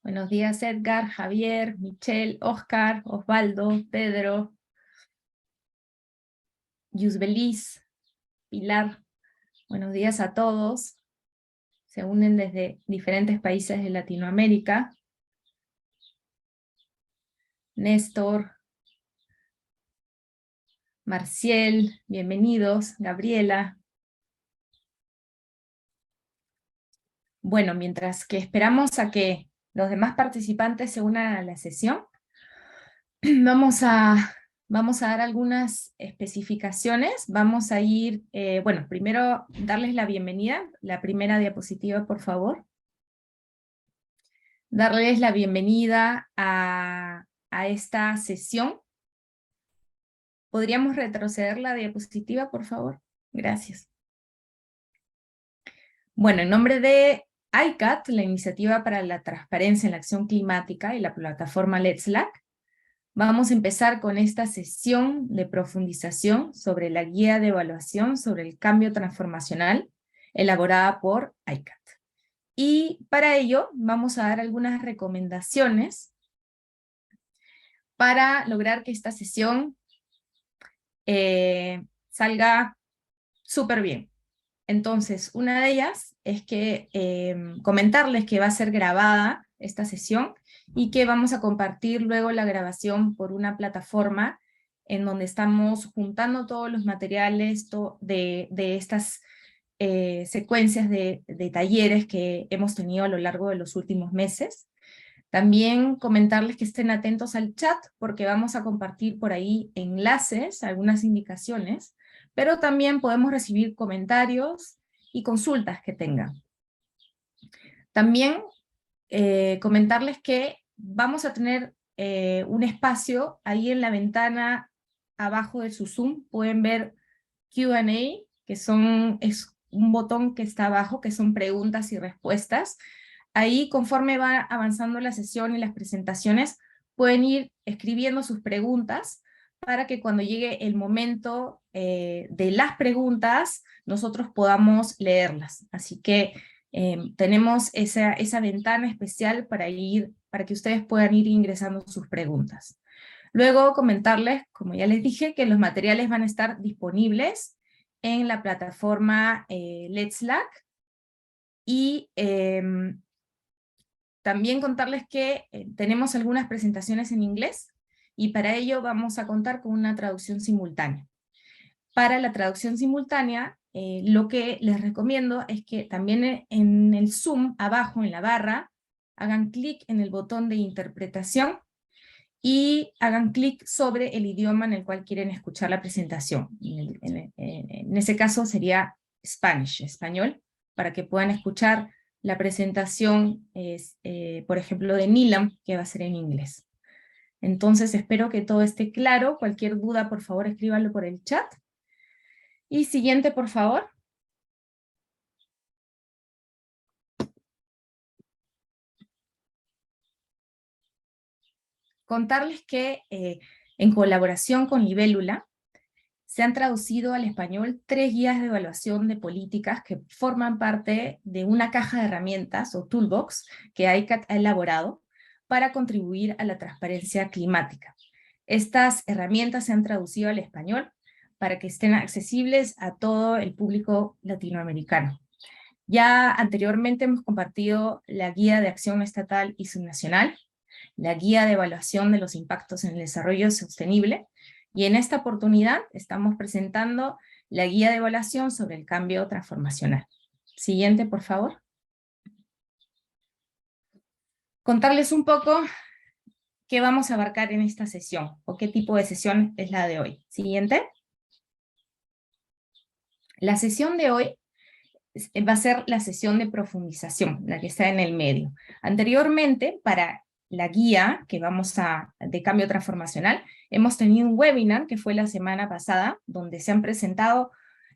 Buenos días, Edgar, Javier, Michelle, Oscar, Osvaldo, Pedro, Yusbelis, Pilar. Buenos días a todos. Se unen desde diferentes países de Latinoamérica. Néstor, Marciel, bienvenidos. Gabriela. Bueno, mientras que esperamos a que los demás participantes se unan a la sesión, vamos a dar algunas especificaciones. Vamos a ir, bueno, primero darles la bienvenida. La primera diapositiva, por favor. Darles la bienvenida a esta sesión. ¿Podríamos retroceder la diapositiva, por favor? Gracias. Bueno, en nombre de ICAT, la Iniciativa para la Transparencia en la Acción Climática y la plataforma Let's LAC, vamos a empezar con esta sesión de profundización sobre la guía de evaluación sobre el cambio transformacional elaborada por ICAT. Y para ello vamos a dar algunas recomendaciones para lograr que esta sesión salga súper bien. Entonces, una de ellas es que comentarles que va a ser grabada esta sesión y que vamos a compartir luego la grabación por una plataforma en donde estamos juntando todos los materiales de estas secuencias de talleres que hemos tenido a lo largo de los últimos meses. También comentarles que estén atentos al chat, porque vamos a compartir por ahí enlaces, algunas indicaciones, pero también podemos recibir comentarios y consultas que tengan. También comentarles que vamos a tener un espacio ahí en la ventana abajo de su Zoom. Pueden ver Q&A, que es un botón que está abajo, que son preguntas y respuestas. Ahí, conforme va avanzando la sesión y las presentaciones, pueden ir escribiendo sus preguntas para que cuando llegue el momento de las preguntas, nosotros podamos leerlas. Así que tenemos esa ventana especial para que ustedes puedan ir ingresando sus preguntas. Luego comentarles, como ya les dije, que los materiales van a estar disponibles en la plataforma Let's LAC, y también contarles que tenemos algunas presentaciones en inglés, y para ello vamos a contar con una traducción simultánea. Para la traducción simultánea, lo que les recomiendo es que también en el Zoom, abajo en la barra, hagan clic en el botón de interpretación, y hagan clic sobre el idioma en el cual quieren escuchar la presentación. En ese caso sería Spanish, español, para que puedan escuchar la presentación, por ejemplo, de Nilam, que va a ser en inglés. Entonces espero que todo esté claro. Cualquier duda, por favor, escríbanlo por el chat. Y siguiente, por favor. Contarles que en colaboración con Libélula, se han traducido al español 3 guías de evaluación de políticas que forman parte de una caja de herramientas o toolbox que ICAT ha elaborado para contribuir a la transparencia climática. Estas herramientas se han traducido al español para que estén accesibles a todo el público latinoamericano. Ya anteriormente hemos compartido la guía de acción estatal y subnacional, la guía de evaluación de los impactos en el desarrollo sostenible, y en esta oportunidad estamos presentando la guía de evaluación sobre el cambio transformacional. Siguiente, por favor. Contarles un poco qué vamos a abarcar en esta sesión, o qué tipo de sesión es la de hoy. Siguiente. La sesión de hoy va a ser la sesión de profundización, la que está en el medio. Anteriormente, para la guía de cambio transformacional, hemos tenido un webinar que fue la semana pasada, donde se han presentado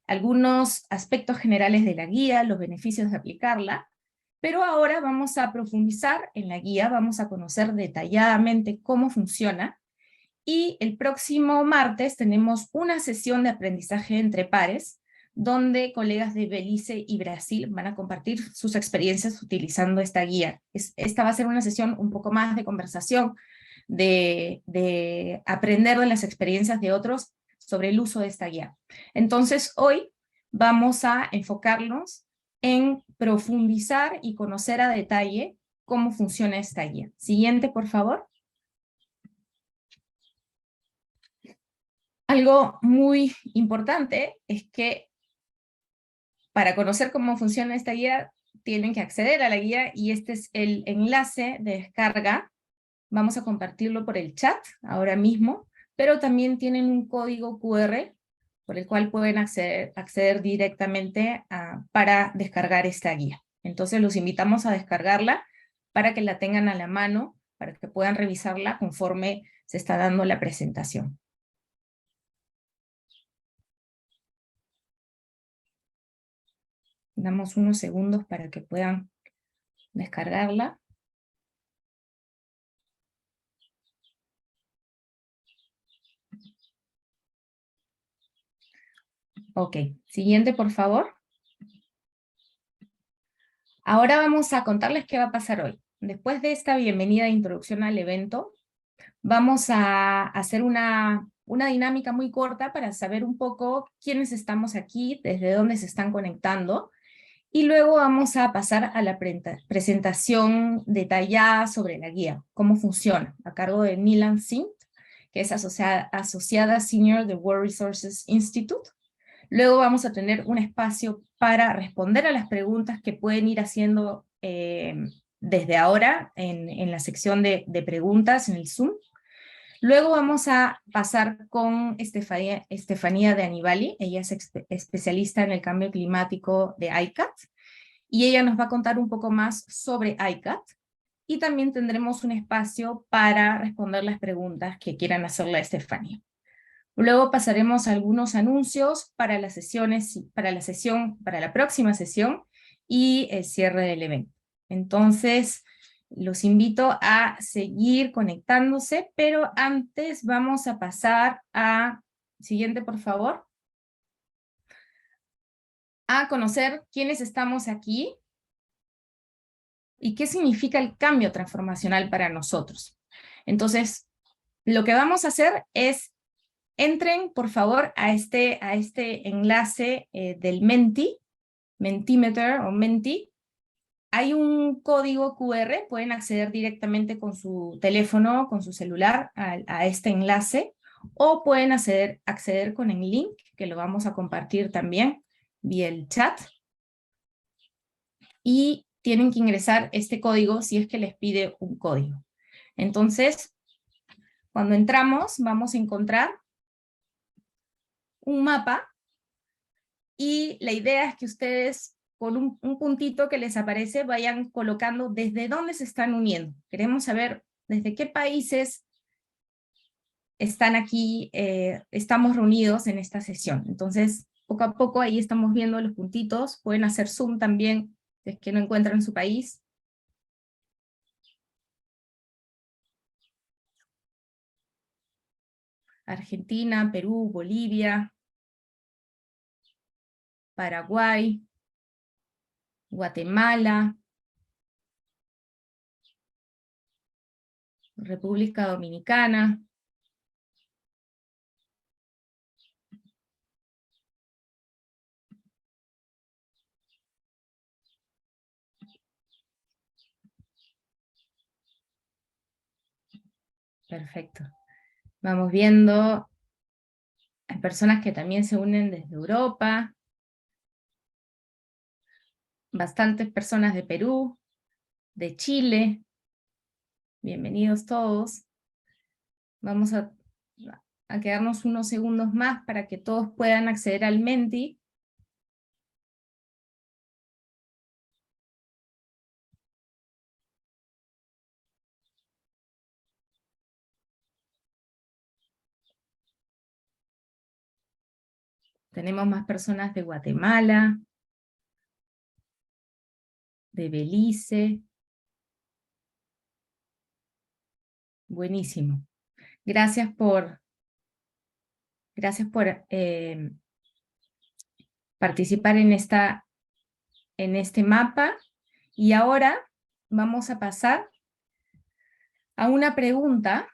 algunos aspectos generales de la guía, los beneficios de aplicarla, pero ahora vamos a profundizar en la guía, vamos a conocer detalladamente cómo funciona, y el próximo martes tenemos una sesión de aprendizaje entre pares, donde colegas de Belice y Brasil van a compartir sus experiencias utilizando esta guía. Esta va a ser una sesión un poco más de conversación, de aprender de las experiencias de otros sobre el uso de esta guía. Entonces, hoy vamos a enfocarnos en profundizar y conocer a detalle cómo funciona esta guía. Siguiente, por favor. Algo muy importante es que para conocer cómo funciona esta guía, tienen que acceder a la guía y este es el enlace de descarga. Vamos a compartirlo por el chat ahora mismo, pero también tienen un código QR por el cual pueden acceder directamente para descargar esta guía. Entonces los invitamos a descargarla para que la tengan a la mano, para que puedan revisarla conforme se está dando la presentación. Damos unos segundos para que puedan descargarla. Ok, siguiente por favor. Ahora vamos a contarles qué va a pasar hoy. Después de esta bienvenida e introducción al evento, vamos a hacer una dinámica muy corta para saber un poco quiénes estamos aquí, desde dónde se están conectando, y luego vamos a pasar a la presentación detallada sobre la guía, cómo funciona, a cargo de Milan Singh, que es asociada senior de World Resources Institute. Luego vamos a tener un espacio para responder a las preguntas que pueden ir haciendo desde ahora en la sección de preguntas en el Zoom. Luego vamos a pasar con Estefanía de Anibali. Ella es especialista en el cambio climático de ICAT, y ella nos va a contar un poco más sobre ICAT, y también tendremos un espacio para responder las preguntas que quieran hacerle a Estefanía. Luego pasaremos a algunos anuncios para las sesiones, para la próxima sesión y el cierre del evento. Entonces, los invito a seguir conectándose, pero antes vamos a pasar a, siguiente por favor, a conocer quiénes estamos aquí y qué significa el cambio transformacional para nosotros. Entonces, lo que vamos a hacer es entren, por favor, a este enlace del Mentimeter o Menti. Hay un código QR, pueden acceder directamente con su teléfono, con su celular, a este enlace, o pueden acceder con el link, que lo vamos a compartir también vía el chat. Y tienen que ingresar este código si es que les pide un código. Entonces, cuando entramos, vamos a encontrar un mapa, y la idea es que ustedes, con un puntito que les aparece, vayan colocando desde dónde se están uniendo. Queremos saber desde qué países están aquí, estamos reunidos en esta sesión. Entonces, poco a poco ahí estamos viendo los puntitos. Pueden hacer zoom también, si es que no encuentran su país. Argentina, Perú, Bolivia, Paraguay, Guatemala, República Dominicana. Perfecto. Vamos viendo, hay personas que también se unen desde Europa, bastantes personas de Perú, de Chile. Bienvenidos todos. Vamos a quedarnos unos segundos más para que todos puedan acceder al Menti. Tenemos más personas de Guatemala, de Belice. Buenísimo. Gracias por participar en este mapa. Y ahora vamos a pasar a una pregunta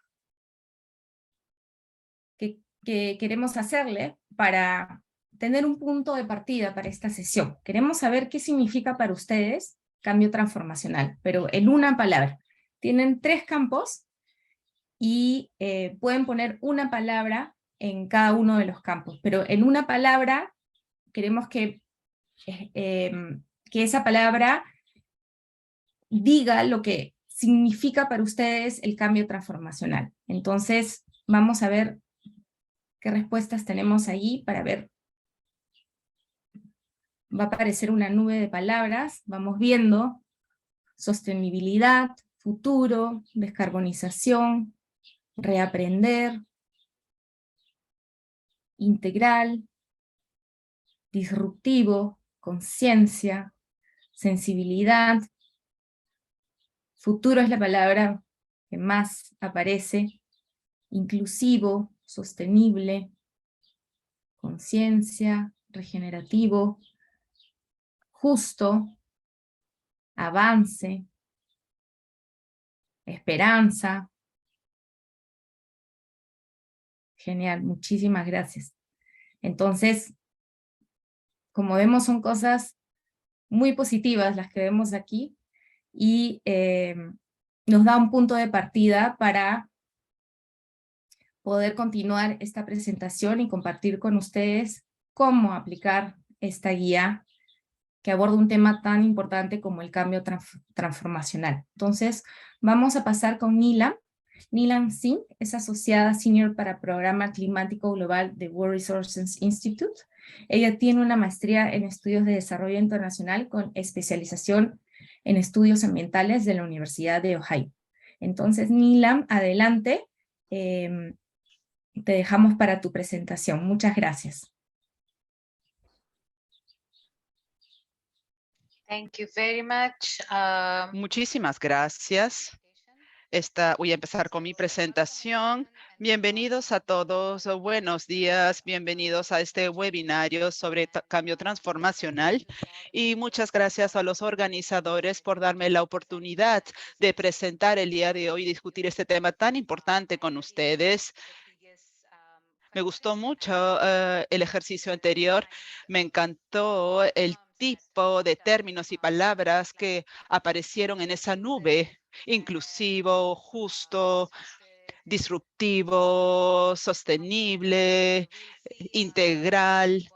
que queremos hacerle para tener un punto de partida para esta sesión. Queremos saber qué significa para ustedes cambio transformacional, pero en una palabra. Tienen 3 campos y pueden poner una palabra en cada uno de los campos, pero en una palabra queremos que esa palabra diga lo que significa para ustedes el cambio transformacional. Entonces, vamos a ver qué respuestas tenemos allí para ver. Va a aparecer una nube de palabras, vamos viendo: sostenibilidad, futuro, descarbonización, reaprender, integral, disruptivo, conciencia, sensibilidad. Futuro es la palabra que más aparece. Inclusivo, sostenible, conciencia, regenerativo, justo, avance, esperanza. Genial, muchísimas gracias. Entonces, como vemos, son cosas muy positivas las que vemos aquí, y nos da un punto de partida para poder continuar esta presentación y compartir con ustedes cómo aplicar esta guía que aborda un tema tan importante como el cambio transformacional. Entonces, vamos a pasar con Nilam. Nilam Singh es asociada senior para Programa Climático Global de World Resources Institute. Ella tiene una maestría en estudios de desarrollo internacional con especialización en estudios ambientales de la Universidad de Ohio. Entonces, Nilam, adelante. Te dejamos para tu presentación. Muchas gracias. Thank you very much. Muchísimas gracias. Voy a empezar con mi presentación. Bienvenidos a todos, buenos días, bienvenidos a este webinario sobre cambio transformacional, y muchas gracias a los organizadores por darme la oportunidad de presentar el día de hoy y discutir este tema tan importante con ustedes. Me gustó mucho el ejercicio anterior, me encantó el tipo de términos y palabras que aparecieron en esa nube: inclusivo, justo, disruptivo, sostenible, integral.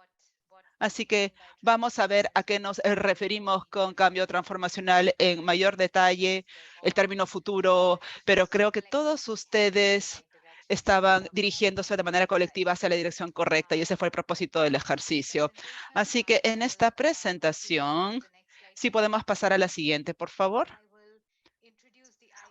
Así que vamos a ver a qué nos referimos con cambio transformacional en mayor detalle, el término futuro, pero creo que todos ustedes estaban dirigiéndose de manera colectiva hacia la dirección correcta, y ese fue el propósito del ejercicio. Así que en esta presentación, si podemos pasar a la siguiente, por favor.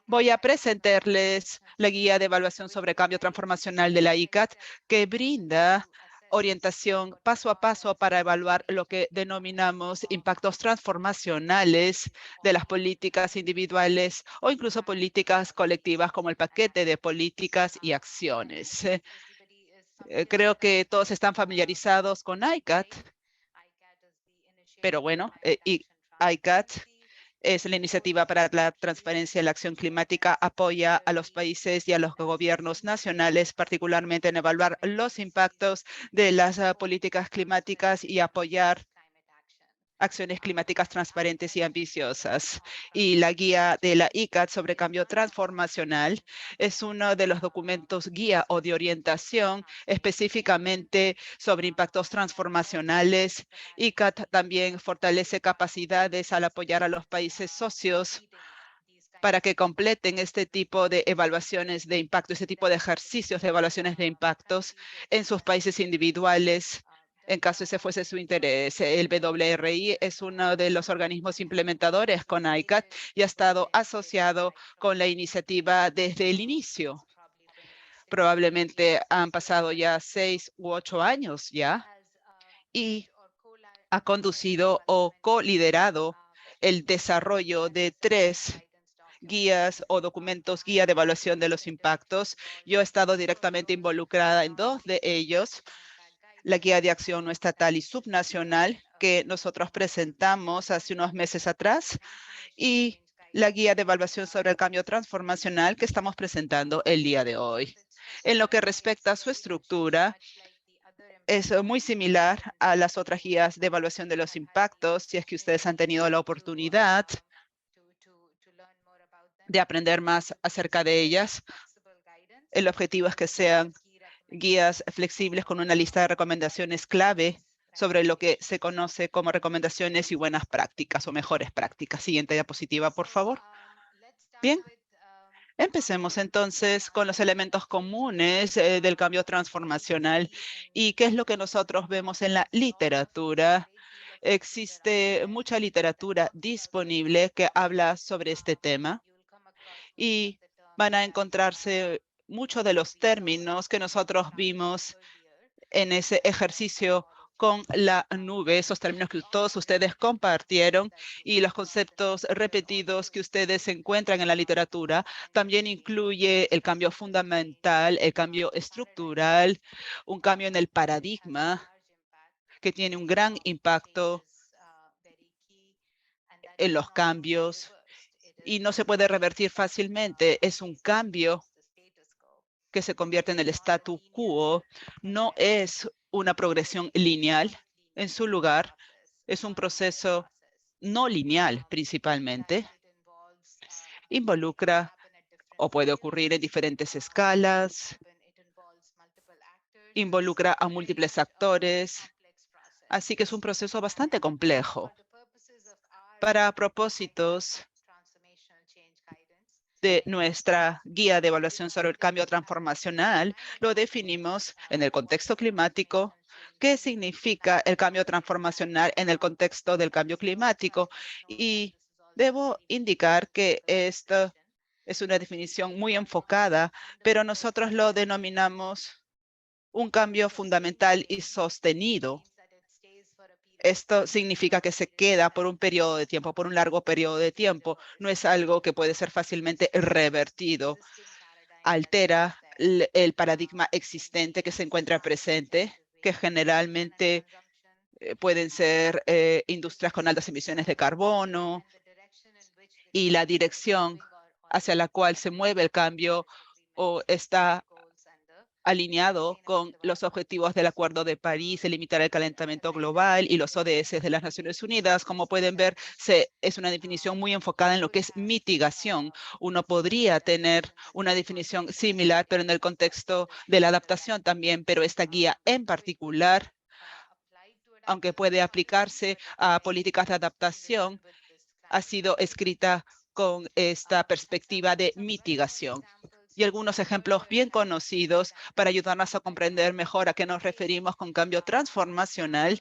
Voy a presentarles la guía de evaluación sobre cambio transformacional de la ICCAT, que brinda orientación paso a paso para evaluar lo que denominamos impactos transformacionales de las políticas individuales o incluso políticas colectivas, como el paquete de políticas y acciones. Creo que todos están familiarizados con ICCAT, pero bueno, ICCAT es la iniciativa para la transparencia y la acción climática, apoya a los países y a los gobiernos nacionales, particularmente en evaluar los impactos de las políticas climáticas y apoyar acciones climáticas transparentes y ambiciosas. Y la guía de la ICCAT sobre cambio transformacional es uno de los documentos guía o de orientación específicamente sobre impactos transformacionales. ICCAT también fortalece capacidades al apoyar a los países socios para que completen este tipo de evaluaciones de impacto, este tipo de ejercicios de evaluaciones de impactos en sus países individuales, en caso ese fuese su interés. El WRI es uno de los organismos implementadores con ICCAT y ha estado asociado con la iniciativa desde el inicio. Probablemente han pasado ya 6 u 8 años ya, y ha conducido o co-liderado el desarrollo de 3 guías o documentos guía de evaluación de los impactos. Yo he estado directamente involucrada en 2 de ellos. la guía de acción no estatal y subnacional que nosotros presentamos hace unos meses atrás y la guía de evaluación sobre el cambio transformacional que estamos presentando el día de hoy. En lo que respecta a su estructura, es muy similar a las otras guías de evaluación de los impactos, si es que ustedes han tenido la oportunidad de aprender más acerca de ellas. El objetivo es que sean guías flexibles con una lista de recomendaciones clave sobre lo que se conoce como recomendaciones y buenas prácticas o mejores prácticas. Siguiente diapositiva, por favor. Bien. Empecemos entonces con los elementos comunes del cambio transformacional y qué es lo que nosotros vemos en la literatura. Existe mucha literatura disponible que habla sobre este tema y van a encontrarse muchos de los términos que nosotros vimos en ese ejercicio con la nube, esos términos que todos ustedes compartieron y los conceptos repetidos que ustedes encuentran en la literatura. También incluye el cambio fundamental, el cambio estructural, un cambio en el paradigma que tiene un gran impacto en los cambios y no se puede revertir fácilmente. Es un cambio que se convierte en el statu quo, no es una progresión lineal. En su lugar, es un proceso no lineal principalmente. Involucra o puede ocurrir en diferentes escalas, involucra a múltiples actores, así que es un proceso bastante complejo. Para propósitos de nuestra guía de evaluación sobre el cambio transformacional, lo definimos en el contexto climático. ¿Qué significa el cambio transformacional en el contexto del cambio climático? Y debo indicar que esto es una definición muy enfocada, pero nosotros lo denominamos un cambio fundamental y sostenido. Esto significa que se queda por un periodo de tiempo, por un largo periodo de tiempo. No es algo que puede ser fácilmente revertido. Altera el paradigma existente que se encuentra presente, que generalmente pueden ser industrias con altas emisiones de carbono y la dirección hacia la cual se mueve el cambio o está alineado con los objetivos del Acuerdo de París de limitar el calentamiento global y los ODS de las Naciones Unidas. Como pueden ver, es una definición muy enfocada en lo que es mitigación. Uno podría tener una definición similar, pero en el contexto de la adaptación también, pero esta guía en particular, aunque puede aplicarse a políticas de adaptación, ha sido escrita con esta perspectiva de mitigación. Y algunos ejemplos bien conocidos para ayudarnos a comprender mejor a qué nos referimos con cambio transformacional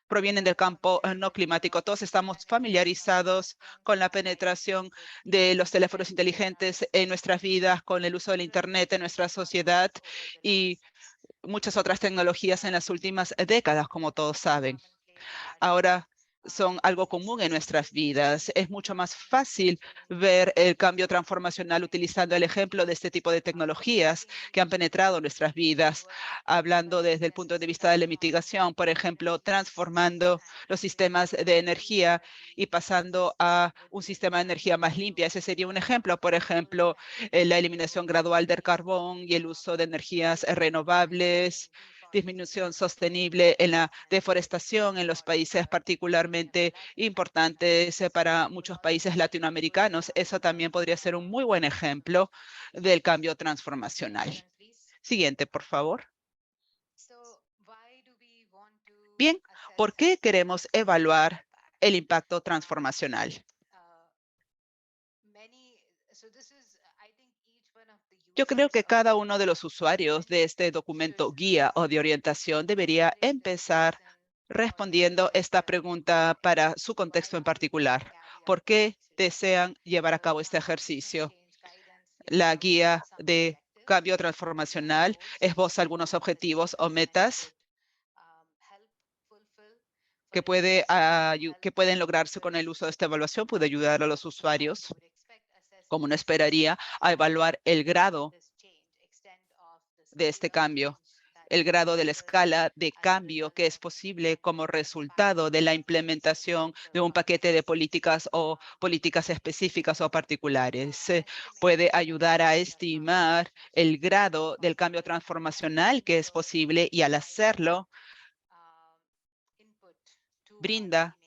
provienen del campo no climático. Todos estamos familiarizados con la penetración de los teléfonos inteligentes en nuestras vidas, con el uso del Internet en nuestra sociedad y muchas otras tecnologías en las últimas décadas, como todos saben. Ahora son algo común en nuestras vidas. Es mucho más fácil ver el cambio transformacional utilizando el ejemplo de este tipo de tecnologías que han penetrado nuestras vidas, hablando desde el punto de vista de la mitigación, por ejemplo, transformando los sistemas de energía y pasando a un sistema de energía más limpia. Ese sería un ejemplo, por ejemplo, la eliminación gradual del carbón y el uso de energías renovables, disminución sostenible en la deforestación en los países particularmente importantes para muchos países latinoamericanos. Eso también podría ser un muy buen ejemplo del cambio transformacional. Siguiente, por favor. Bien, ¿por qué queremos evaluar el impacto transformacional? Yo creo que cada uno de los usuarios de este documento guía o de orientación debería empezar respondiendo esta pregunta para su contexto en particular. ¿Por qué desean llevar a cabo este ejercicio? La guía de cambio transformacional esboza algunos objetivos o metas que pueden lograrse con el uso de esta evaluación. Puede ayudar a los usuarios, como uno esperaría, a evaluar el grado de este cambio, el grado de la escala de cambio que es posible como resultado de la implementación de un paquete de políticas o políticas específicas o particulares. Puede ayudar a estimar el grado del cambio transformacional que es posible y al hacerlo brinda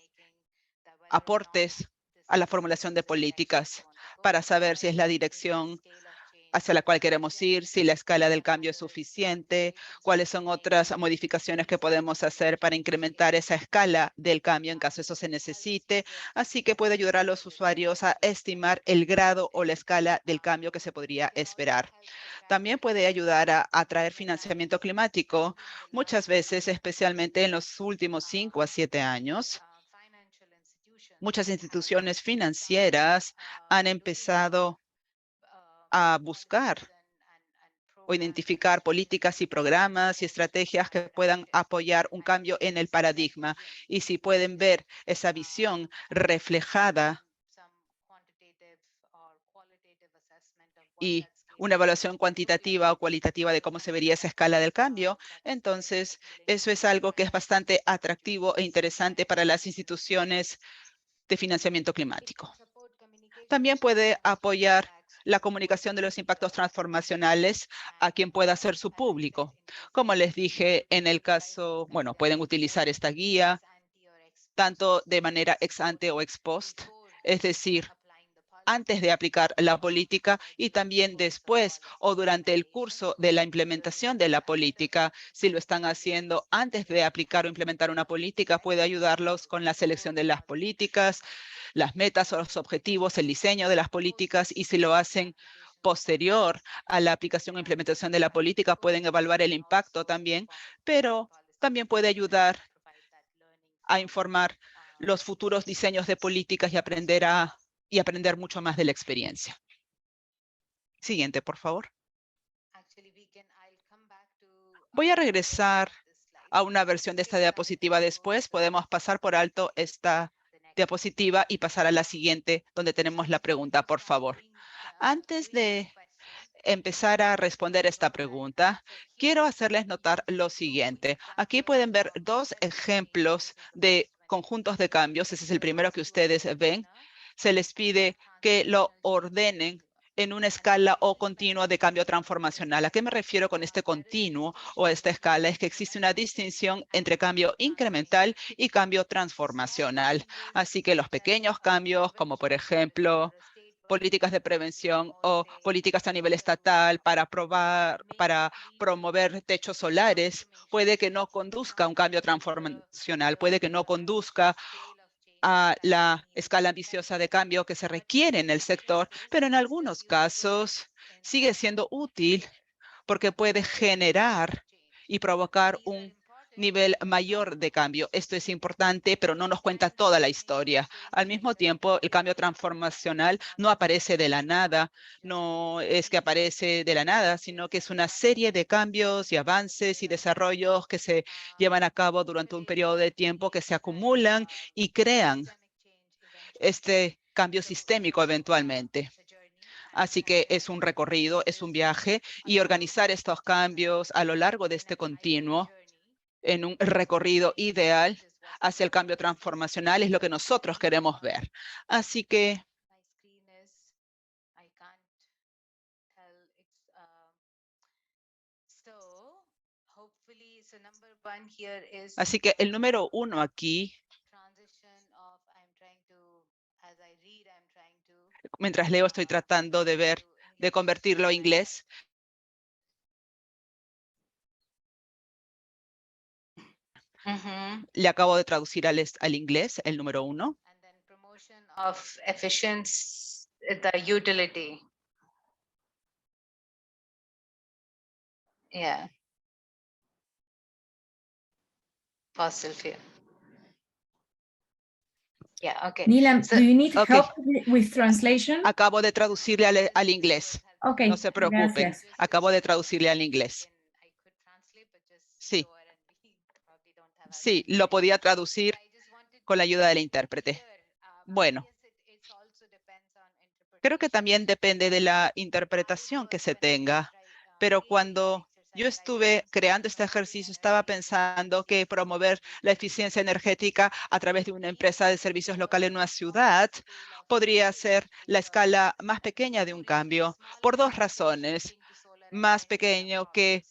aportes a la formulación de políticas para saber si es la dirección hacia la cual queremos ir, si la escala del cambio es suficiente, cuáles son otras modificaciones que podemos hacer para incrementar esa escala del cambio en caso eso se necesite. Así que puede ayudar a los usuarios a estimar el grado o la escala del cambio que se podría esperar. También puede ayudar a atraer financiamiento climático. Muchas veces, especialmente en los últimos 5 a 7 años, muchas instituciones financieras han empezado a buscar o identificar políticas y programas y estrategias que puedan apoyar un cambio en el paradigma. Y si pueden ver esa visión reflejada y una evaluación cuantitativa o cualitativa de cómo se vería esa escala del cambio, entonces eso es algo que es bastante atractivo e interesante para las instituciones de financiamiento climático. También puede apoyar la comunicación de los impactos transformacionales a quien pueda ser su público. Como les dije, en el caso, bueno, pueden utilizar esta guía tanto de manera ex ante o ex post, es decir, antes de aplicar la política y también después o durante el curso de la implementación de la política. Si lo están haciendo antes de aplicar o implementar una política, puede ayudarlos con la selección de las políticas, las metas o los objetivos, el diseño de las políticas, y si lo hacen posterior a la aplicación o implementación de la política, pueden evaluar el impacto también, pero también puede ayudar a informar los futuros diseños de políticas y aprender mucho más de la experiencia. Siguiente, por favor. Voy a regresar a una versión de esta diapositiva después. Podemos pasar por alto esta diapositiva y pasar a la siguiente, donde tenemos la pregunta, por favor. Antes de empezar a responder esta pregunta, quiero hacerles notar lo siguiente. Aquí pueden ver dos ejemplos de conjuntos de cambios. Ese es el primero que ustedes ven. Se les pide que lo ordenen en una escala o continua de cambio transformacional. ¿A qué me refiero con este continuo o esta escala? Es que existe una distinción entre cambio incremental y cambio transformacional. Así que los pequeños cambios, como por ejemplo, políticas de prevención o políticas a nivel estatal para promover techos solares, puede que no conduzca a un cambio transformacional, puede que no conduzca a la escala ambiciosa de cambio que se requiere en el sector, pero en algunos casos sigue siendo útil porque puede generar y provocar un nivel mayor de cambio. Esto es importante, pero no nos cuenta toda la historia. Al mismo tiempo, el cambio transformacional no aparece de la nada, no es que aparece de la nada, sino que es una serie de cambios y avances y desarrollos que se llevan a cabo durante un periodo de tiempo que se acumulan y crean este cambio sistémico eventualmente. Así que es un recorrido, es un viaje, y organizar estos cambios a lo largo de este continuo en un recorrido ideal hacia el cambio transformacional es lo que nosotros queremos ver. Así que el número 1 aquí, mientras leo estoy tratando de convertirlo a inglés. Le acabo de traducir al inglés el número 1. Of efficiency, the utility. Yeah. Fossil fuel. Yeah, okay. Nilam, So, do you need okay. help with translation? Acabo de traducirle al inglés. Okay, No se preocupen. gracias. Acabo de traducirle al inglés. Sí. Sí, lo podía traducir con la ayuda del intérprete. Bueno, creo que también depende de la interpretación que se tenga. Pero cuando yo estuve creando este ejercicio, estaba pensando que promover la eficiencia energética a través de una empresa de servicios local en una ciudad podría ser la escala más pequeña de un cambio, por dos razones. Más pequeño que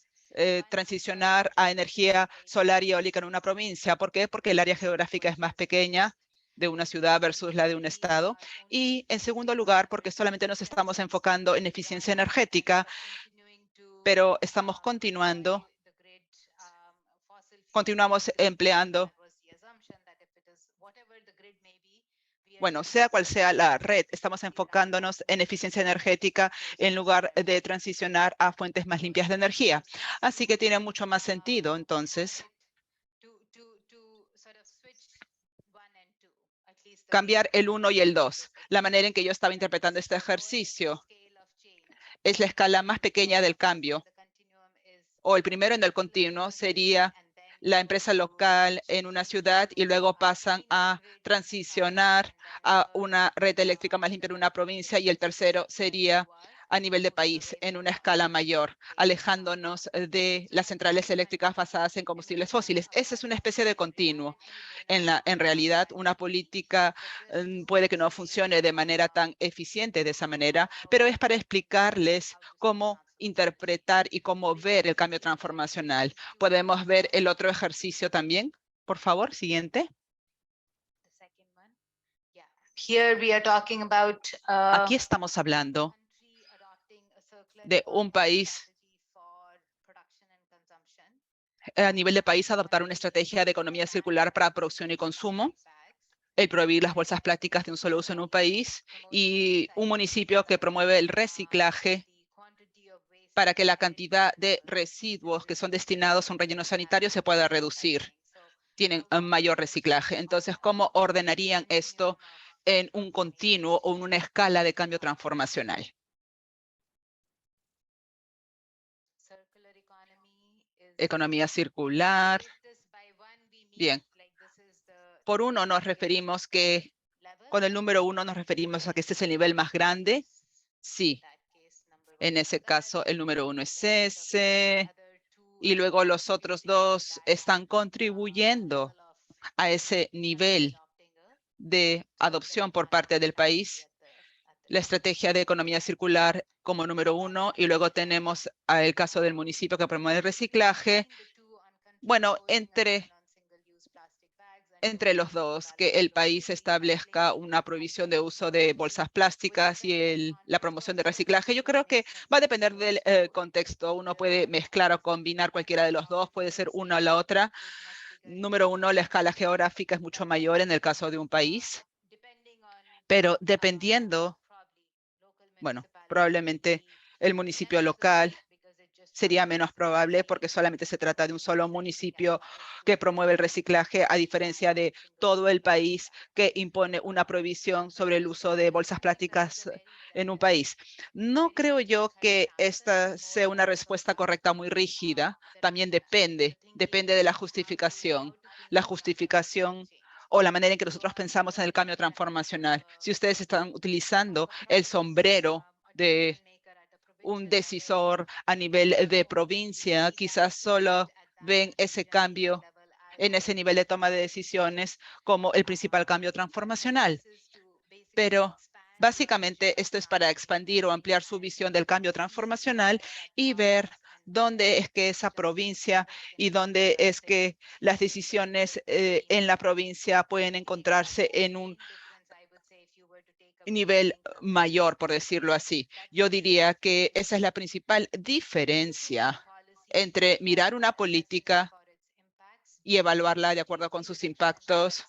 transicionar a energía solar y eólica en una provincia. ¿Por qué? Porque el área geográfica es más pequeña de una ciudad versus la de un estado. Y en segundo lugar, porque solamente nos estamos enfocando en eficiencia energética, pero estamos continuamos empleando, bueno, sea cual sea la red, estamos enfocándonos en eficiencia energética en lugar de transicionar a fuentes más limpias de energía. Así que tiene mucho más sentido, entonces, cambiar el 1 y el 2. La manera en que yo estaba interpretando este ejercicio es la escala más pequeña del cambio, o el primero en el continuo sería la empresa local en una ciudad y luego pasan a transicionar a una red eléctrica más limpia en una provincia, y el tercero sería a nivel de país en una escala mayor, alejándonos de las centrales eléctricas basadas en combustibles fósiles. Esa es una especie de continuo. En realidad, una política puede que no funcione de manera tan eficiente de esa manera, pero es para explicarles cómo interpretar y cómo ver el cambio transformacional. ¿Podemos ver el otro ejercicio también? Por favor, siguiente. Here we are talking about Aquí estamos hablando de un país a nivel de país adoptar una estrategia de economía circular para producción y consumo, el prohibir las bolsas plásticas de un solo uso en un país, y un municipio que promueve el reciclaje para que la cantidad de residuos que son destinados a un relleno sanitario se pueda reducir. Tienen un mayor reciclaje. Entonces, ¿cómo ordenarían esto en un continuo o en una escala de cambio transformacional? Economía circular. Bien. Por uno nos referimos que, con el número 1 nos referimos a que este es el nivel más grande. Sí. En ese caso, el número 1 es ese. Y luego los otros dos están contribuyendo a ese nivel de adopción por parte del país. La estrategia de economía circular como número 1, y luego tenemos el caso del municipio que promueve el reciclaje. Bueno, entre los dos, que el país establezca una prohibición de uso de bolsas plásticas y la promoción de reciclaje. Yo creo que va a depender del contexto. Uno puede mezclar o combinar cualquiera de los dos, puede ser una o la otra. Número 1, la escala geográfica es mucho mayor en el caso de un país, pero dependiendo, bueno, probablemente el municipio local sería menos probable porque solamente se trata de un solo municipio que promueve el reciclaje, a diferencia de todo el país que impone una prohibición sobre el uso de bolsas plásticas en un país. No creo yo que esta sea una respuesta correcta muy rígida. También depende de la justificación. La justificación o la manera en que nosotros pensamos en el cambio transformacional. Si ustedes están utilizando el sombrero de un decisor a nivel de provincia, quizás solo ven ese cambio en ese nivel de toma de decisiones como el principal cambio transformacional. Pero básicamente esto es para expandir o ampliar su visión del cambio transformacional y ver dónde es que esa provincia y dónde es que las decisiones en la provincia pueden encontrarse en un nivel mayor, por decirlo así. Yo diría que esa es la principal diferencia entre mirar una política y evaluarla de acuerdo con sus impactos,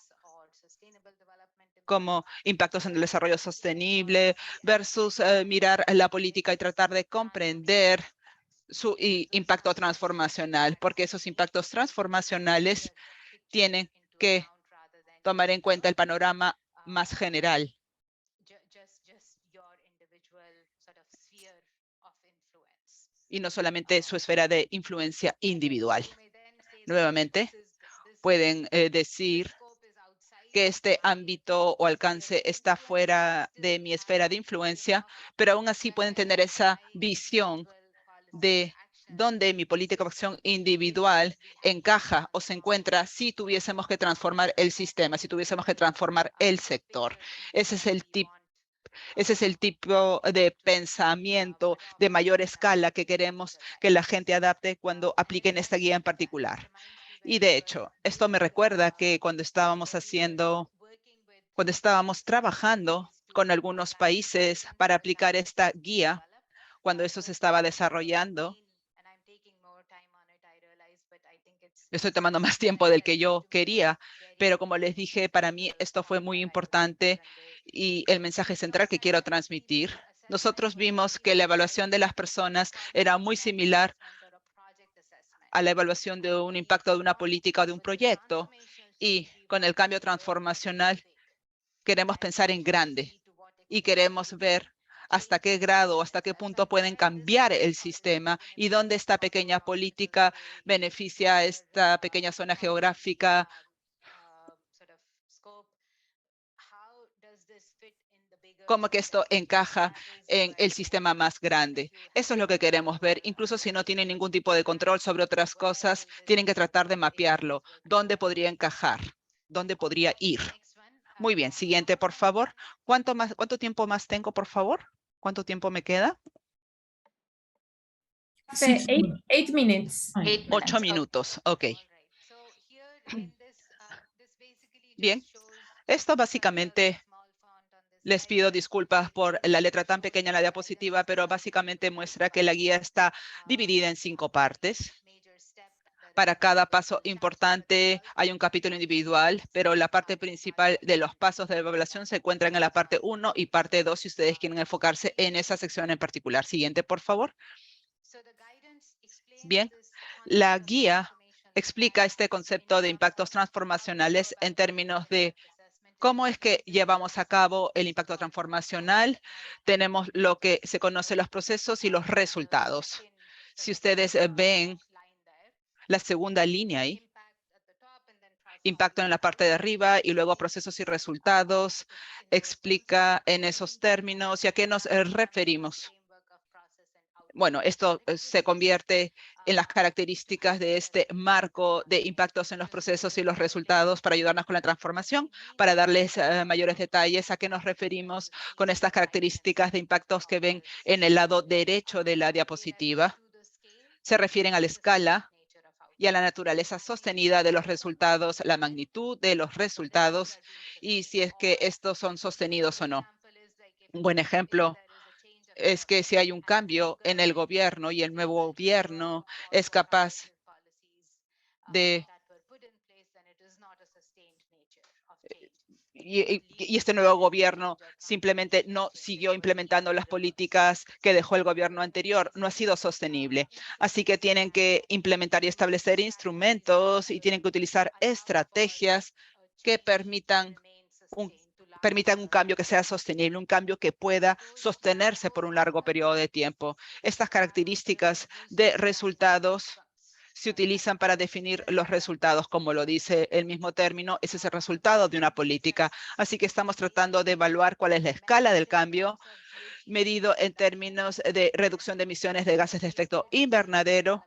como impactos en el desarrollo sostenible, versus mirar la política y tratar de comprender su impacto transformacional, porque esos impactos transformacionales tienen que tomar en cuenta el panorama más general y no solamente su esfera de influencia individual. Nuevamente, pueden decir que este ámbito o alcance está fuera de mi esfera de influencia, pero aún así pueden tener esa visión de dónde mi política de acción individual encaja o se encuentra si tuviésemos que transformar el sistema, si tuviésemos que transformar el sector. Ese es el tipo de pensamiento de mayor escala que queremos que la gente adapte cuando apliquen esta guía en particular. Y de hecho, esto me recuerda que cuando estábamos trabajando con algunos países para aplicar esta guía, cuando eso se estaba desarrollando, estoy tomando más tiempo del que yo quería, pero como les dije, para mí esto fue muy importante y el mensaje central que quiero transmitir. Nosotros vimos que la evaluación de las personas era muy similar a la evaluación de un impacto de una política o de un proyecto. Y con el cambio transformacional queremos pensar en grande y queremos ver hasta qué grado, hasta qué punto pueden cambiar el sistema y dónde esta pequeña política beneficia a esta pequeña zona geográfica. Cómo que esto encaja en el sistema más grande. Eso es lo que queremos ver. Incluso si no tienen ningún tipo de control sobre otras cosas, tienen que tratar de mapearlo. ¿Dónde podría encajar? ¿Dónde podría ir? Muy bien, siguiente, por favor. ¿Cuánto tiempo más tengo, por favor? ¿Cuánto tiempo me queda? 8 minutes. 8 minutos, ok. Bien, esto básicamente, les pido disculpas por la letra tan pequeña en la diapositiva, pero básicamente muestra que la guía está dividida en 5 partes. Para cada paso importante hay un capítulo individual, pero la parte principal de los pasos de evaluación se encuentran en la parte 1 y parte 2 si ustedes quieren enfocarse en esa sección en particular. Siguiente, por favor. Bien, la guía explica este concepto de impactos transformacionales en términos de cómo es que llevamos a cabo el impacto transformacional. Tenemos lo que se conoce los procesos y los resultados. Si ustedes ven la segunda línea ahí, impacto en la parte de arriba y luego procesos y resultados, explica en esos términos y a qué nos referimos. Bueno, esto se convierte en las características de este marco de impactos en los procesos y los resultados para ayudarnos con la transformación, para darles mayores detalles a qué nos referimos con estas características de impactos que ven en el lado derecho de la diapositiva. Se refieren a la escala y a la naturaleza sostenida de los resultados, la magnitud de los resultados y si es que estos son sostenidos o no. Un buen ejemplo es que si hay un cambio en el gobierno y el nuevo gobierno es capaz de y este nuevo gobierno simplemente no siguió implementando las políticas que dejó el gobierno anterior, no ha sido sostenible. Así que tienen que implementar y establecer instrumentos y tienen que utilizar estrategias que permitan un cambio que sea sostenible, un cambio que pueda sostenerse por un largo periodo de tiempo. Estas características de resultados se utilizan para definir los resultados, como lo dice el mismo término, ese es el resultado de una política. Así que estamos tratando de evaluar cuál es la escala del cambio medido en términos de reducción de emisiones de gases de efecto invernadero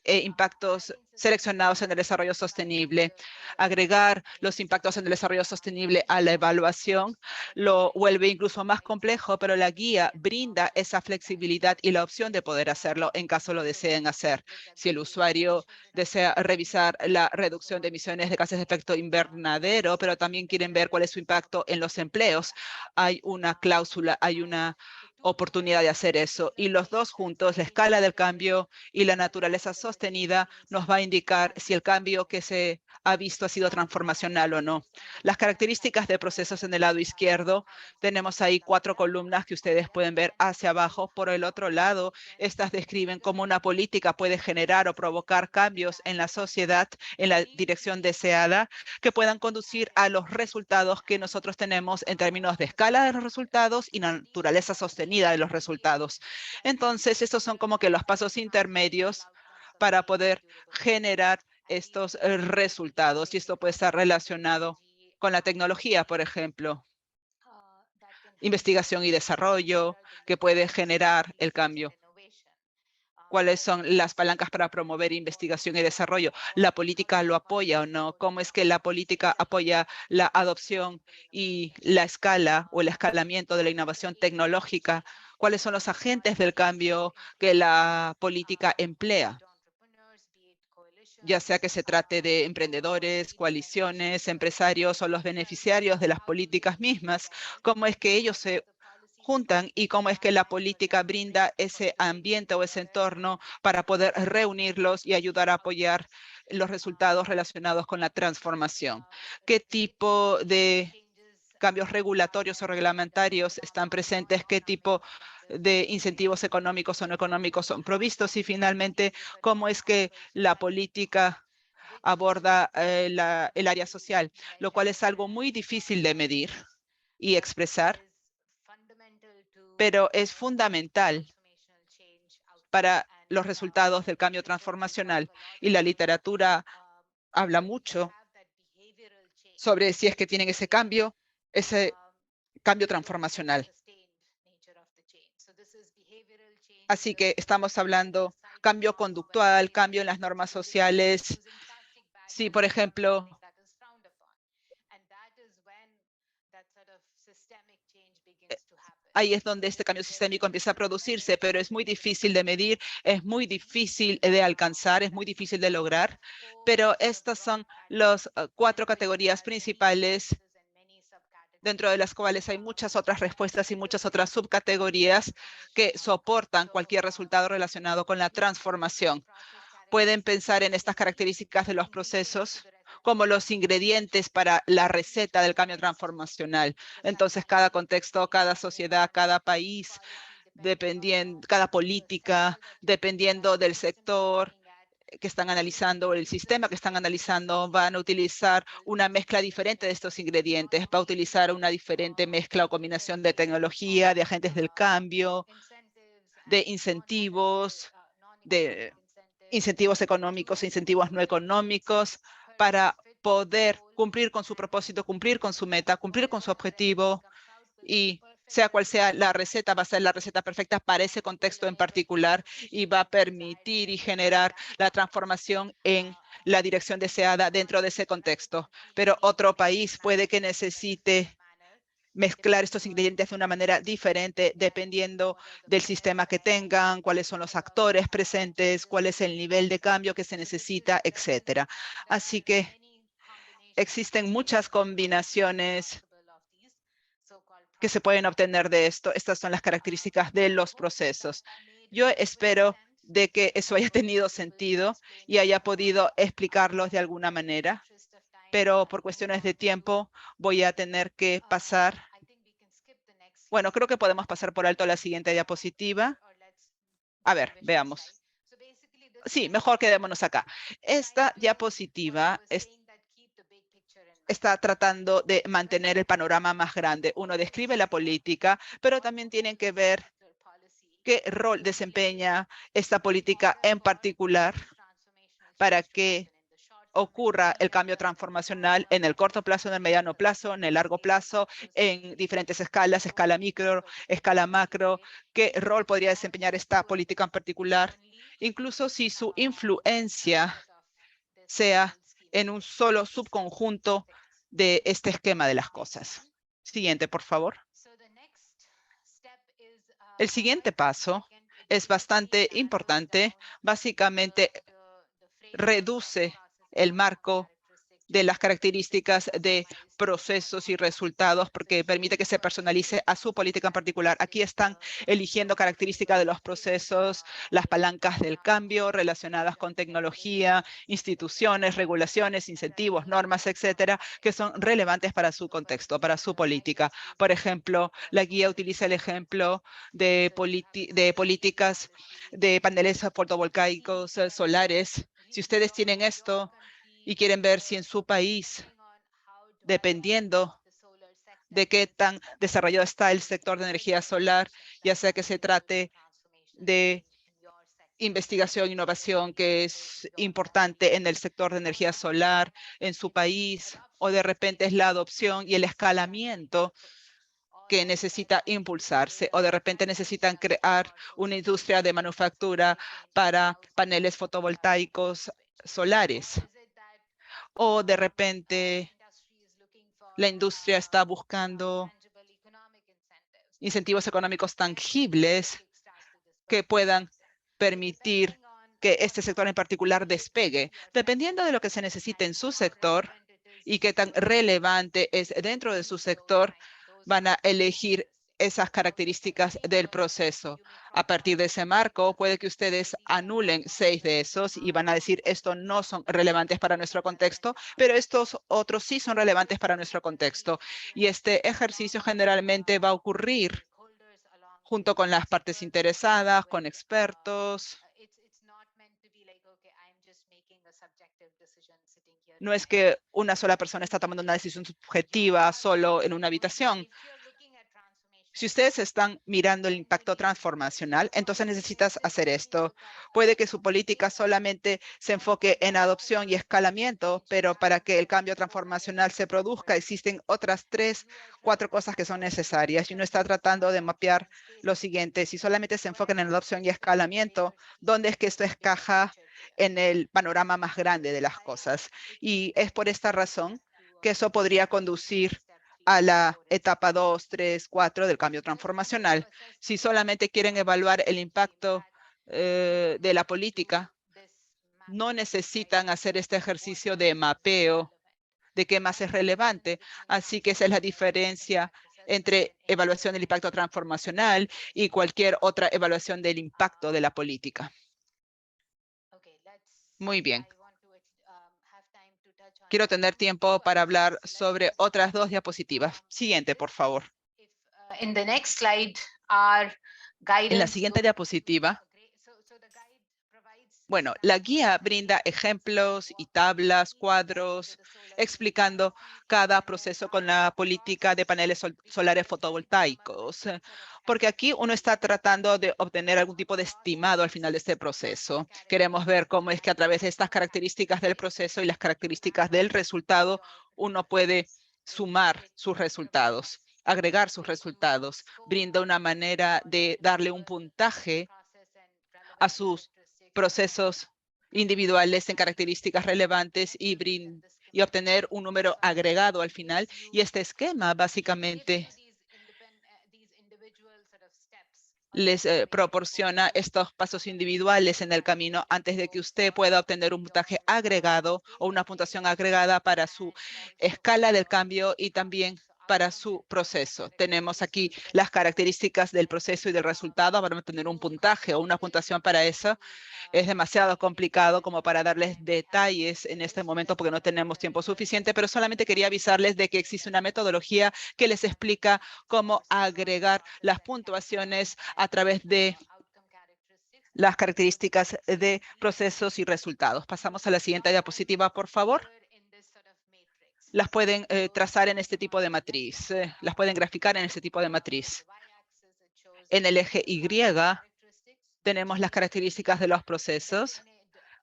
e impactos seleccionados en el desarrollo sostenible. Agregar los impactos en el desarrollo sostenible a la evaluación lo vuelve incluso más complejo, pero la guía brinda esa flexibilidad y la opción de poder hacerlo en caso lo deseen hacer. Si el usuario desea revisar la reducción de emisiones de gases de efecto invernadero, pero también quieren ver cuál es su impacto en los empleos, hay una cláusula, hay una oportunidad de hacer eso. Y los dos juntos, la escala del cambio y la naturaleza sostenida, nos va a indicar si el cambio que se ha visto ha sido transformacional o no. Las características de procesos en el lado izquierdo, tenemos ahí 4 columnas que ustedes pueden ver hacia abajo. Por el otro lado, estas describen cómo una política puede generar o provocar cambios en la sociedad en la dirección deseada que puedan conducir a los resultados que nosotros tenemos en términos de escala de los resultados y naturaleza sostenida de los resultados. Entonces, estos son como que los pasos intermedios para poder generar estos resultados. Y esto puede estar relacionado con la tecnología, por ejemplo, investigación y desarrollo, que puede generar el cambio. ¿Cuáles son las palancas para promover investigación y desarrollo? ¿La política lo apoya o no? ¿Cómo es que la política apoya la adopción y la escala o el escalamiento de la innovación tecnológica? ¿Cuáles son los agentes del cambio que la política emplea? Ya sea que se trate de emprendedores, coaliciones, empresarios o los beneficiarios de las políticas mismas, ¿cómo es que ellos se juntan y cómo es que la política brinda ese ambiente o ese entorno para poder reunirlos y ayudar a apoyar los resultados relacionados con la transformación? ¿Qué tipo de cambios regulatorios o reglamentarios están presentes? ¿Qué tipo de incentivos económicos o no económicos son provistos? Y finalmente, ¿cómo es que la política aborda el área social? Lo cual es algo muy difícil de medir y expresar, pero es fundamental para los resultados del cambio transformacional. Y la literatura habla mucho sobre si es que tienen ese cambio transformacional. Así que estamos hablando cambio conductual, cambio en las normas sociales. Si, por ejemplo, ahí es donde este cambio sistémico empieza a producirse, pero es muy difícil de medir, es muy difícil de alcanzar, es muy difícil de lograr. Pero estas son las 4 categorías principales, dentro de las cuales hay muchas otras respuestas y muchas otras subcategorías que soportan cualquier resultado relacionado con la transformación. Pueden pensar en estas características de los procesos como los ingredientes para la receta del cambio transformacional. Entonces, cada contexto, cada sociedad, cada país, cada política, dependiendo del sector que están analizando, el sistema que están analizando, van a utilizar una mezcla diferente de estos ingredientes, va a utilizar una diferente mezcla o combinación de tecnología, de agentes del cambio, de incentivos económicos e incentivos no económicos para poder cumplir con su propósito, cumplir con su meta, cumplir con su objetivo, y sea cual sea la receta, va a ser la receta perfecta para ese contexto en particular y va a permitir y generar la transformación en la dirección deseada dentro de ese contexto. Pero otro país puede que necesite mezclar estos ingredientes de una manera diferente dependiendo del sistema que tengan, cuáles son los actores presentes, cuál es el nivel de cambio que se necesita, etcétera. Así que existen muchas combinaciones que se pueden obtener de esto. Estas son las características de los procesos. Yo espero de que eso haya tenido sentido y haya podido explicarlos de alguna manera, pero por cuestiones de tiempo voy a tener que pasar. Bueno, creo que podemos pasar por alto la siguiente diapositiva. A ver, veamos. Sí, mejor quedémonos acá. Esta diapositiva está tratando de mantener el panorama más grande. Uno describe la política, pero también tienen que ver qué rol desempeña esta política en particular para que ocurra el cambio transformacional en el corto plazo, en el mediano plazo, en el largo plazo, en diferentes escalas, escala micro, escala macro, qué rol podría desempeñar esta política en particular, incluso si su influencia sea en un solo subconjunto de este esquema de las cosas. Siguiente, por favor. El siguiente paso es bastante importante. Básicamente, reduce el marco de las características de procesos y resultados, porque permite que se personalice a su política en particular. Aquí están eligiendo características de los procesos, las palancas del cambio relacionadas con tecnología, instituciones, regulaciones, incentivos, normas, etcétera, que son relevantes para su contexto, para su política. Por ejemplo, la guía utiliza el ejemplo de políticas de paneles fotovoltaicos solares. Si ustedes tienen esto y quieren ver si en su país, dependiendo de qué tan desarrollado está el sector de energía solar, ya sea que se trate de investigación e innovación que es importante en el sector de energía solar en su país, o de repente es la adopción y el escalamiento que necesita impulsarse, o de repente necesitan crear una industria de manufactura para paneles fotovoltaicos solares, o de repente la industria está buscando incentivos económicos tangibles que puedan permitir que este sector en particular despegue. Dependiendo de lo que se necesite en su sector y qué tan relevante es dentro de su sector, van a elegir esas características del proceso. A partir de ese marco, puede que ustedes anulen 6 de esos y van a decir, estos no son relevantes para nuestro contexto, pero estos otros sí son relevantes para nuestro contexto. Y este ejercicio generalmente va a ocurrir junto con las partes interesadas, con expertos. No es que una sola persona está tomando una decisión subjetiva solo en una habitación. Si ustedes están mirando el impacto transformacional, entonces necesitas hacer esto. Puede que su política solamente se enfoque en adopción y escalamiento, pero para que el cambio transformacional se produzca, existen otras 3, 4 cosas que son necesarias. Y uno está tratando de mapear lo siguiente. Si solamente se enfocan en adopción y escalamiento, ¿dónde es que esto encaja en el panorama más grande de las cosas? Y es por esta razón que eso podría conducir a la etapa 2, 3, 4 del cambio transformacional. Si solamente quieren evaluar el impacto de la política, no necesitan hacer este ejercicio de mapeo de qué más es relevante. Así que esa es la diferencia entre evaluación del impacto transformacional y cualquier otra evaluación del impacto de la política. Muy bien. Quiero tener tiempo para hablar sobre otras 2 diapositivas. Siguiente, por favor. In the next slide, our En la guidance. siguiente diapositiva, bueno, la guía brinda ejemplos y tablas, cuadros, explicando cada proceso con la política de paneles solares fotovoltaicos, porque aquí uno está tratando de obtener algún tipo de estimado al final de este proceso. Queremos ver cómo es que a través de estas características del proceso y las características del resultado, uno puede sumar sus resultados, agregar sus resultados. Brinda una manera de darle un puntaje a sus procesos individuales en características relevantes y obtener un número agregado al final. Y este esquema básicamente les proporciona estos pasos individuales en el camino antes de que usted pueda obtener un puntaje agregado o una puntuación agregada para su escala del cambio y también para su proceso. Tenemos aquí las características del proceso y del resultado. Vamos a tener un puntaje o una puntuación para eso. Es demasiado complicado como para darles detalles en este momento porque no tenemos tiempo suficiente, pero solamente quería avisarles de que existe una metodología que les explica cómo agregar las puntuaciones a través de las características de procesos y resultados. Pasamos a la siguiente diapositiva, por favor. Las pueden trazar en este tipo de matriz, las pueden graficar en este tipo de matriz. En el eje Y tenemos las características de los procesos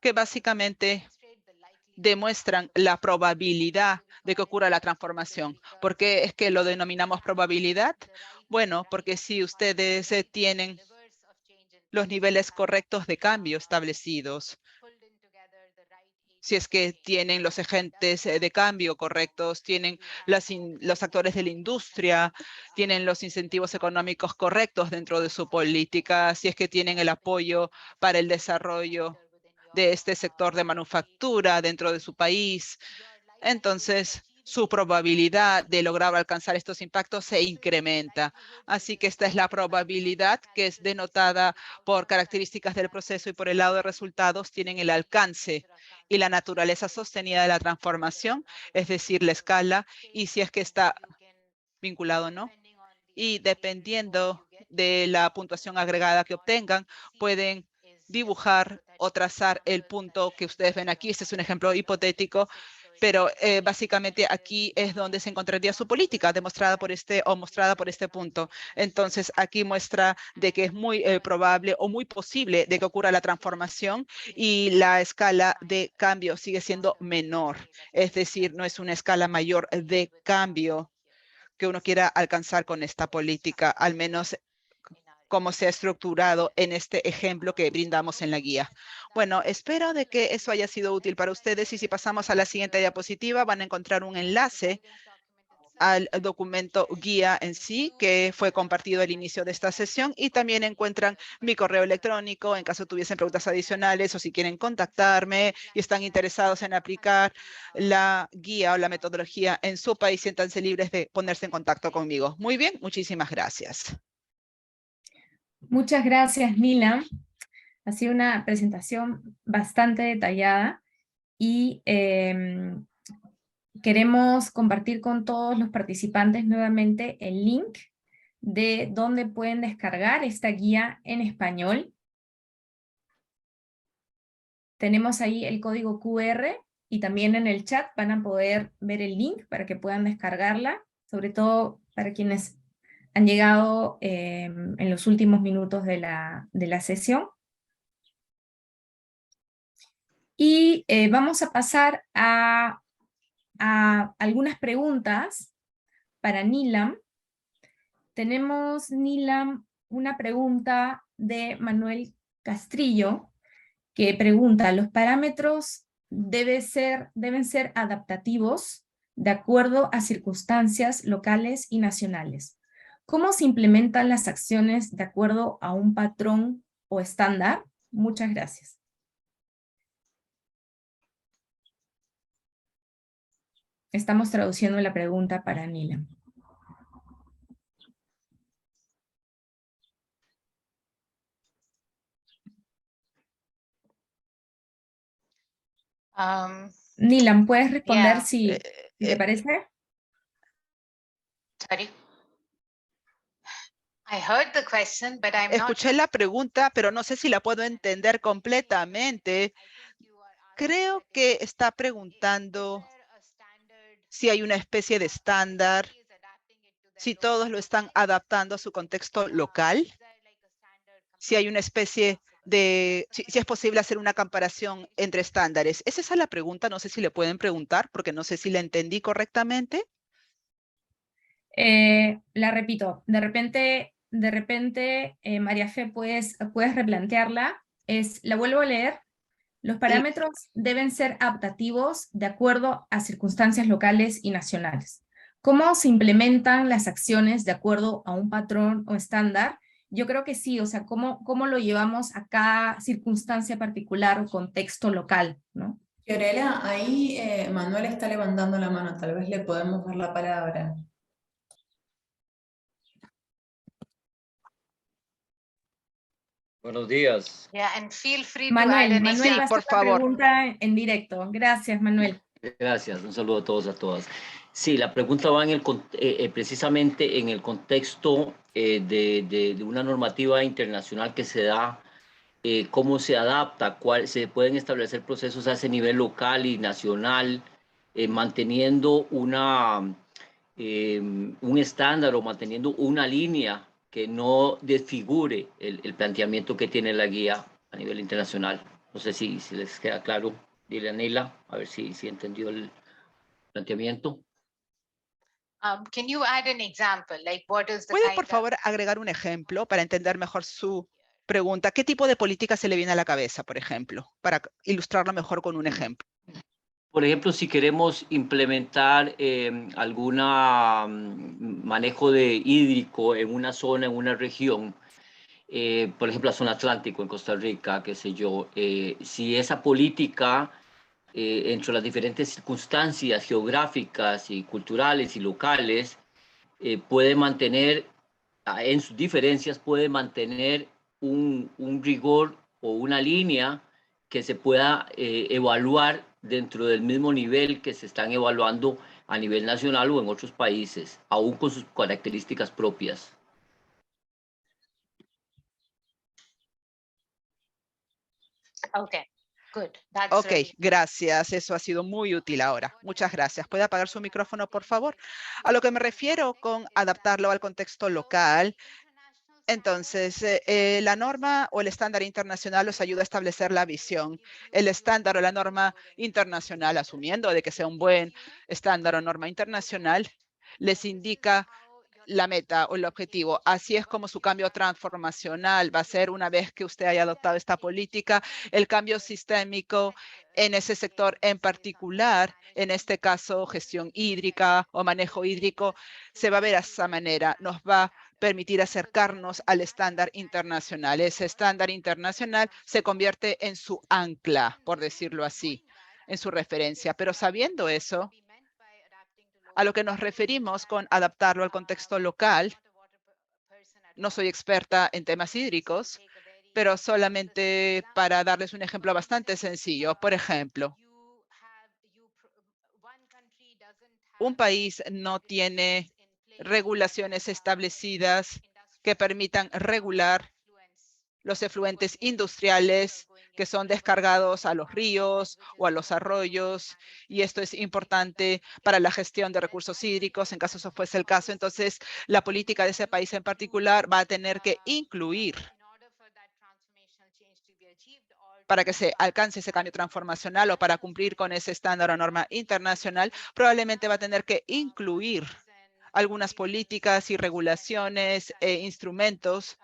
que básicamente demuestran la probabilidad de que ocurra la transformación. ¿Por qué es que lo denominamos probabilidad? Bueno, porque si ustedes tienen los niveles correctos de cambio establecidos, si es que tienen los agentes de cambio correctos, tienen los actores de la industria, tienen los incentivos económicos correctos dentro de su política, si es que tienen el apoyo para el desarrollo de este sector de manufactura dentro de su país, entonces su probabilidad de lograr alcanzar estos impactos se incrementa. Así que esta es la probabilidad que es denotada por características del proceso y por el lado de resultados tienen el alcance y la naturaleza sostenida de la transformación, es decir, la escala y si es que está vinculado o no. Y dependiendo de la puntuación agregada que obtengan, pueden dibujar o trazar el punto que ustedes ven aquí. Este es un ejemplo hipotético, pero básicamente aquí es donde se encontraría su política demostrada por mostrada por este punto. Entonces, aquí muestra de que es muy probable o muy posible de que ocurra la transformación y la escala de cambio sigue siendo menor. Es decir, no es una escala mayor de cambio que uno quiera alcanzar con esta política, al menos como se ha estructurado en este ejemplo que brindamos en la guía. Bueno, espero de que eso haya sido útil para ustedes y si pasamos a la siguiente diapositiva van a encontrar un enlace al documento guía en sí, que fue compartido al inicio de esta sesión, y también encuentran mi correo electrónico en caso tuviesen preguntas adicionales o si quieren contactarme y están interesados en aplicar la guía o la metodología en su país, siéntanse libres de ponerse en contacto conmigo. Muy bien, muchísimas gracias. Muchas gracias, Nilam. Ha sido una presentación bastante detallada y queremos compartir con todos los participantes nuevamente el link de donde pueden descargar esta guía en español. Tenemos ahí el código QR y también en el chat van a poder ver el link para que puedan descargarla, sobre todo para quienes han llegado en los últimos minutos de la sesión. Y vamos a pasar a algunas preguntas para Nilam. Tenemos, Nilam, una pregunta de Manuel Castrillo, que pregunta, ¿los parámetros deben ser adaptativos de acuerdo a circunstancias locales y nacionales? ¿Cómo se implementan las acciones de acuerdo a un patrón o estándar? Muchas gracias. Estamos traduciendo la pregunta para Nilam. Nilam, ¿puedes responder si te parece? Sorry. I heard the question, but I'm Escuché la pregunta, pero no sé si la puedo entender completamente. Creo que está preguntando si hay una especie de estándar, si todos lo están adaptando a su contexto local, si hay una especie de, si es posible hacer una comparación entre estándares. ¿Es esa la pregunta? No sé si le pueden preguntar, porque no sé si la entendí correctamente. La repito, de repente María Fe, puedes replantearla. La vuelvo a leer. Los parámetros deben ser adaptativos de acuerdo a circunstancias locales y nacionales. ¿Cómo se implementan las acciones de acuerdo a un patrón o estándar? Yo creo que sí, o sea, ¿cómo lo llevamos a cada circunstancia particular o contexto local, ¿no? Fiorella, ahí Manuel está levantando la mano, tal vez le podemos dar la palabra. Buenos días. Yeah, and feel free to Manuel, add Manuel, Sí, va a por hacer la favor. pregunta en directo. Gracias, Manuel. Gracias. Un saludo a todos, a todas. Sí, la pregunta va precisamente en el contexto de una normativa internacional que se da, cómo se adapta, se pueden establecer procesos a ese nivel local y nacional, manteniendo un estándar o manteniendo una línea que no desfigure el planteamiento que tiene la guía a nivel internacional. No sé si les queda claro. Dile a Neila, a ver si entendió el planteamiento. Can you add an example? Like what is the ¿Puede, kind por favor, agregar un ejemplo para entender mejor su pregunta? ¿Qué tipo de política se le viene a la cabeza, por ejemplo? Para ilustrarlo mejor con un ejemplo. Por ejemplo, si queremos implementar algún manejo de hídrico en una zona, en una región, por ejemplo, la zona atlántico en Costa Rica, qué sé yo, si esa política entre las diferentes circunstancias geográficas y culturales y locales puede mantener, en sus diferencias, puede mantener un rigor o una línea que se pueda evaluar dentro del mismo nivel que se están evaluando a nivel nacional o en otros países, aún con sus características propias. Okay, good. That's Ok, really gracias. Eso ha sido muy útil ahora. Muchas gracias. ¿Puede apagar su micrófono, por favor? A lo que me refiero con adaptarlo al contexto local, entonces, la norma o el estándar internacional nos ayuda a establecer la visión. El estándar o la norma internacional, asumiendo de que sea un buen estándar o norma internacional, les indica la meta o el objetivo. Así es como su cambio transformacional va a ser una vez que usted haya adoptado esta política. El cambio sistémico en ese sector en particular, en este caso gestión hídrica o manejo hídrico, se va a ver de esa manera. Nos va a permitir acercarnos al estándar internacional. Ese estándar internacional se convierte en su ancla, por decirlo así, en su referencia. Pero sabiendo eso, a lo que nos referimos con adaptarlo al contexto local, no soy experta en temas hídricos, pero solamente para darles un ejemplo bastante sencillo. Por ejemplo, un país no tiene regulaciones establecidas que permitan regular los efluentes industriales que son descargados a los ríos o a los arroyos, y esto es importante para la gestión de recursos hídricos, en caso eso fuese el caso. Entonces, la política de ese país en particular va a tener que incluir, para que se alcance ese cambio transformacional o para cumplir con ese estándar o norma internacional, probablemente va a tener que incluir algunas políticas y regulaciones e instrumentos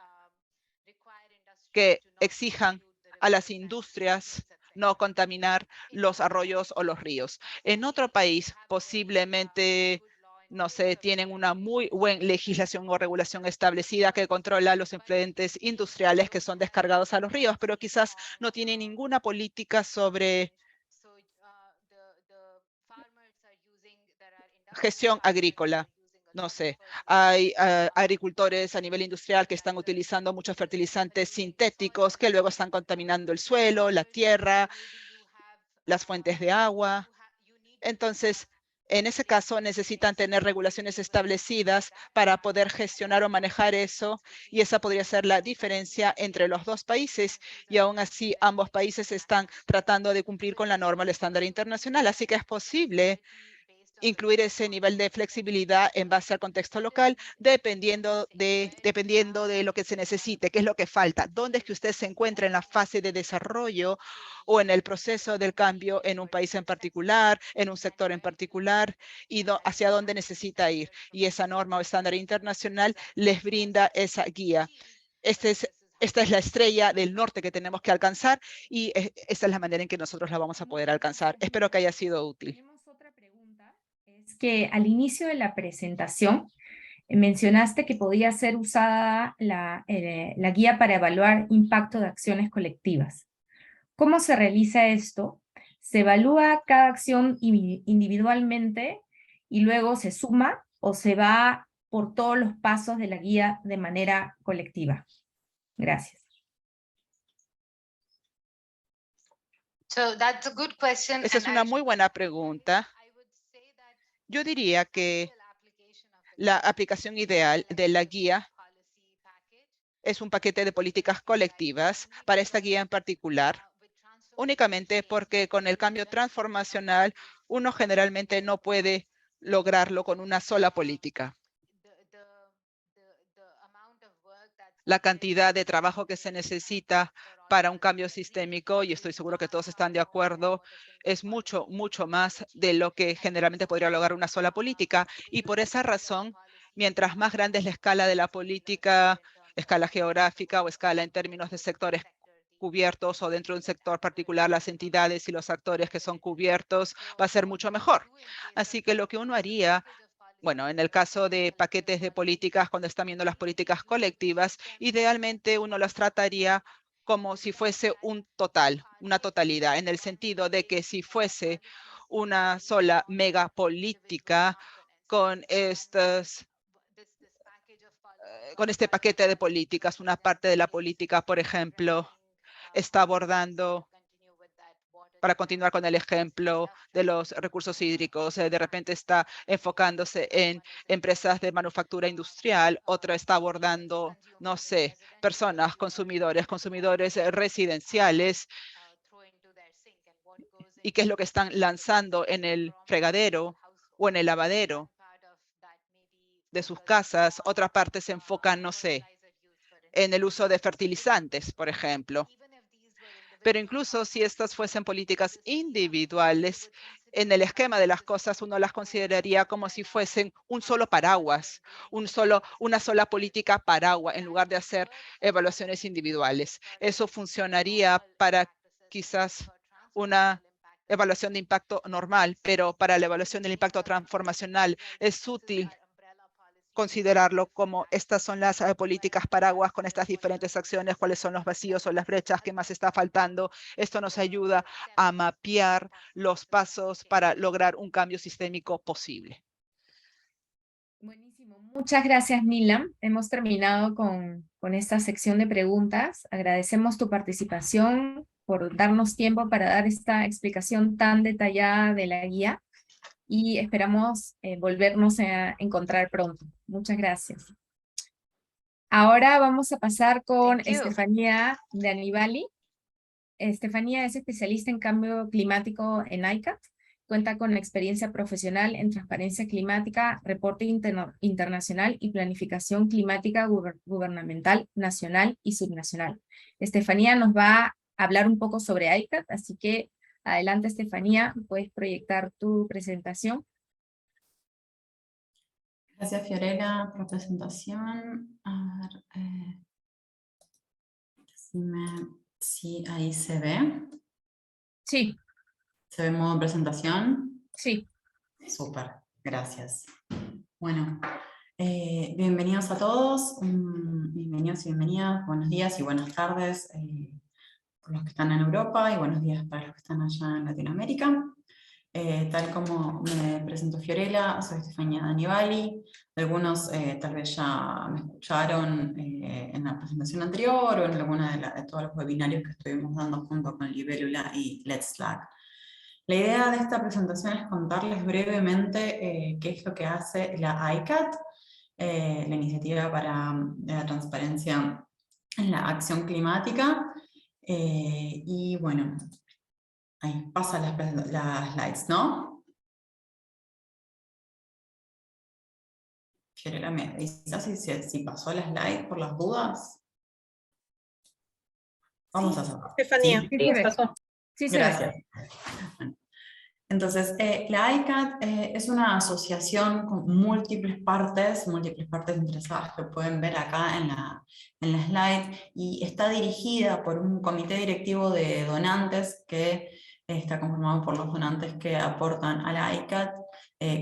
que exijan a las industrias no contaminar los arroyos o los ríos. En otro país, posiblemente, no sé, tienen una muy buena legislación o regulación establecida que controla los efluentes industriales que son descargados a los ríos, pero quizás no tienen ninguna política sobre gestión agrícola. No sé, hay agricultores a nivel industrial que están utilizando muchos fertilizantes sintéticos que luego están contaminando el suelo, la tierra, las fuentes de agua. Entonces, en ese caso, necesitan tener regulaciones establecidas para poder gestionar o manejar eso, y esa podría ser la diferencia entre los dos países, y aún así ambos países están tratando de cumplir con la norma, el estándar internacional. Así que es posible incluir ese nivel de flexibilidad en base al contexto local, dependiendo de lo que se necesite, qué es lo que falta, dónde es que usted se encuentra en la fase de desarrollo o en el proceso del cambio en un país en particular, en un sector en particular, y hacia dónde necesita ir. Y esa norma o estándar internacional les brinda esa guía. Esta es la estrella del norte que tenemos que alcanzar, y esta es la manera en que nosotros la vamos a poder alcanzar. Espero que haya sido útil. Tenemos otra pregunta, es que al inicio de la presentación mencionaste que podía ser usada la guía para evaluar impacto de acciones colectivas. ¿Cómo se realiza esto? ¿Se evalúa cada acción individualmente y luego se suma o se va por todos los pasos de la guía de manera colectiva? Gracias. So that's a good question. Esa es una muy buena pregunta. Yo diría que la aplicación ideal de la guía es un paquete de políticas colectivas para esta guía en particular, únicamente porque con el cambio transformacional uno generalmente no puede lograrlo con una sola política. La cantidad de trabajo que se necesita para un cambio sistémico, y estoy seguro que todos están de acuerdo, es mucho, mucho más de lo que generalmente podría lograr una sola política. Y por esa razón, mientras más grande es la escala de la política, escala geográfica o escala en términos de sectores cubiertos o dentro de un sector particular, las entidades y los actores que son cubiertos, va a ser mucho mejor. Así que lo que uno haría, bueno, en el caso de paquetes de políticas, cuando están viendo las políticas colectivas, idealmente uno las trataría como si fuese un total, una totalidad, en el sentido de que si fuese una sola mega política con con este paquete de políticas, una parte de la política, por ejemplo, está abordando, para continuar con el ejemplo de los recursos hídricos, de repente está enfocándose en empresas de manufactura industrial, otra está abordando, no sé, personas, consumidores residenciales, y qué es lo que están lanzando en el fregadero o en el lavadero de sus casas. Otra parte se enfoca, no sé, en el uso de fertilizantes, por ejemplo. Pero incluso si estas fuesen políticas individuales, en el esquema de las cosas uno las consideraría como si fuesen un solo paraguas, una sola política paraguas, en lugar de hacer evaluaciones individuales. Eso funcionaría para quizás una evaluación de impacto normal, pero para la evaluación del impacto transformacional es útil considerarlo como estas son las políticas paraguas con estas diferentes acciones, cuáles son los vacíos o las brechas, qué más está faltando. Esto nos ayuda a mapear los pasos para lograr un cambio sistémico posible. Buenísimo. Muchas gracias, Milam. Hemos terminado con esta sección de preguntas. Agradecemos tu participación por darnos tiempo para dar esta explicación tan detallada de la guía y esperamos volvernos a encontrar pronto. Muchas gracias. Ahora vamos a pasar con Thank you. Estefanía de Anibali. Estefanía es especialista en cambio climático en ICAT. Cuenta con experiencia profesional en transparencia climática, reporte internacional y planificación climática gubernamental, nacional y subnacional. Estefanía nos va a hablar un poco sobre ICAT, así que adelante, Estefanía, puedes proyectar tu presentación. Gracias, Fiorella, por la presentación. A ver, si ahí se ve. Sí, ¿Se ve en modo presentación? sí. Súper, gracias. Bueno, bienvenidos a todos, bienvenidos y bienvenidas, buenos días y buenas tardes por los que están en Europa y buenos días para los que están allá en Latinoamérica. Tal como me presentó Fiorella, soy Estefanía de Anibali. Algunos tal vez ya me escucharon en la presentación anterior o en alguna de todos los webinarios que estuvimos dando junto con Libélula y Let's Slack. La idea de esta presentación es contarles brevemente qué es lo que hace la ICAT, la Iniciativa para la Transparencia en la Acción Climática. Y bueno, ahí pasan las slides, ¿no? Fiorella, ¿me avisas si pasó la slide por las dudas? Vamos a hacerlo. Estefanía, ¿Sí? Sí se ve. pasó. Sí se ve. Gracias. Entonces, la ICAT es una asociación con múltiples partes interesadas que pueden ver acá en la slide, y está dirigida por un comité directivo de donantes que está conformado por los donantes que aportan a la ICAT,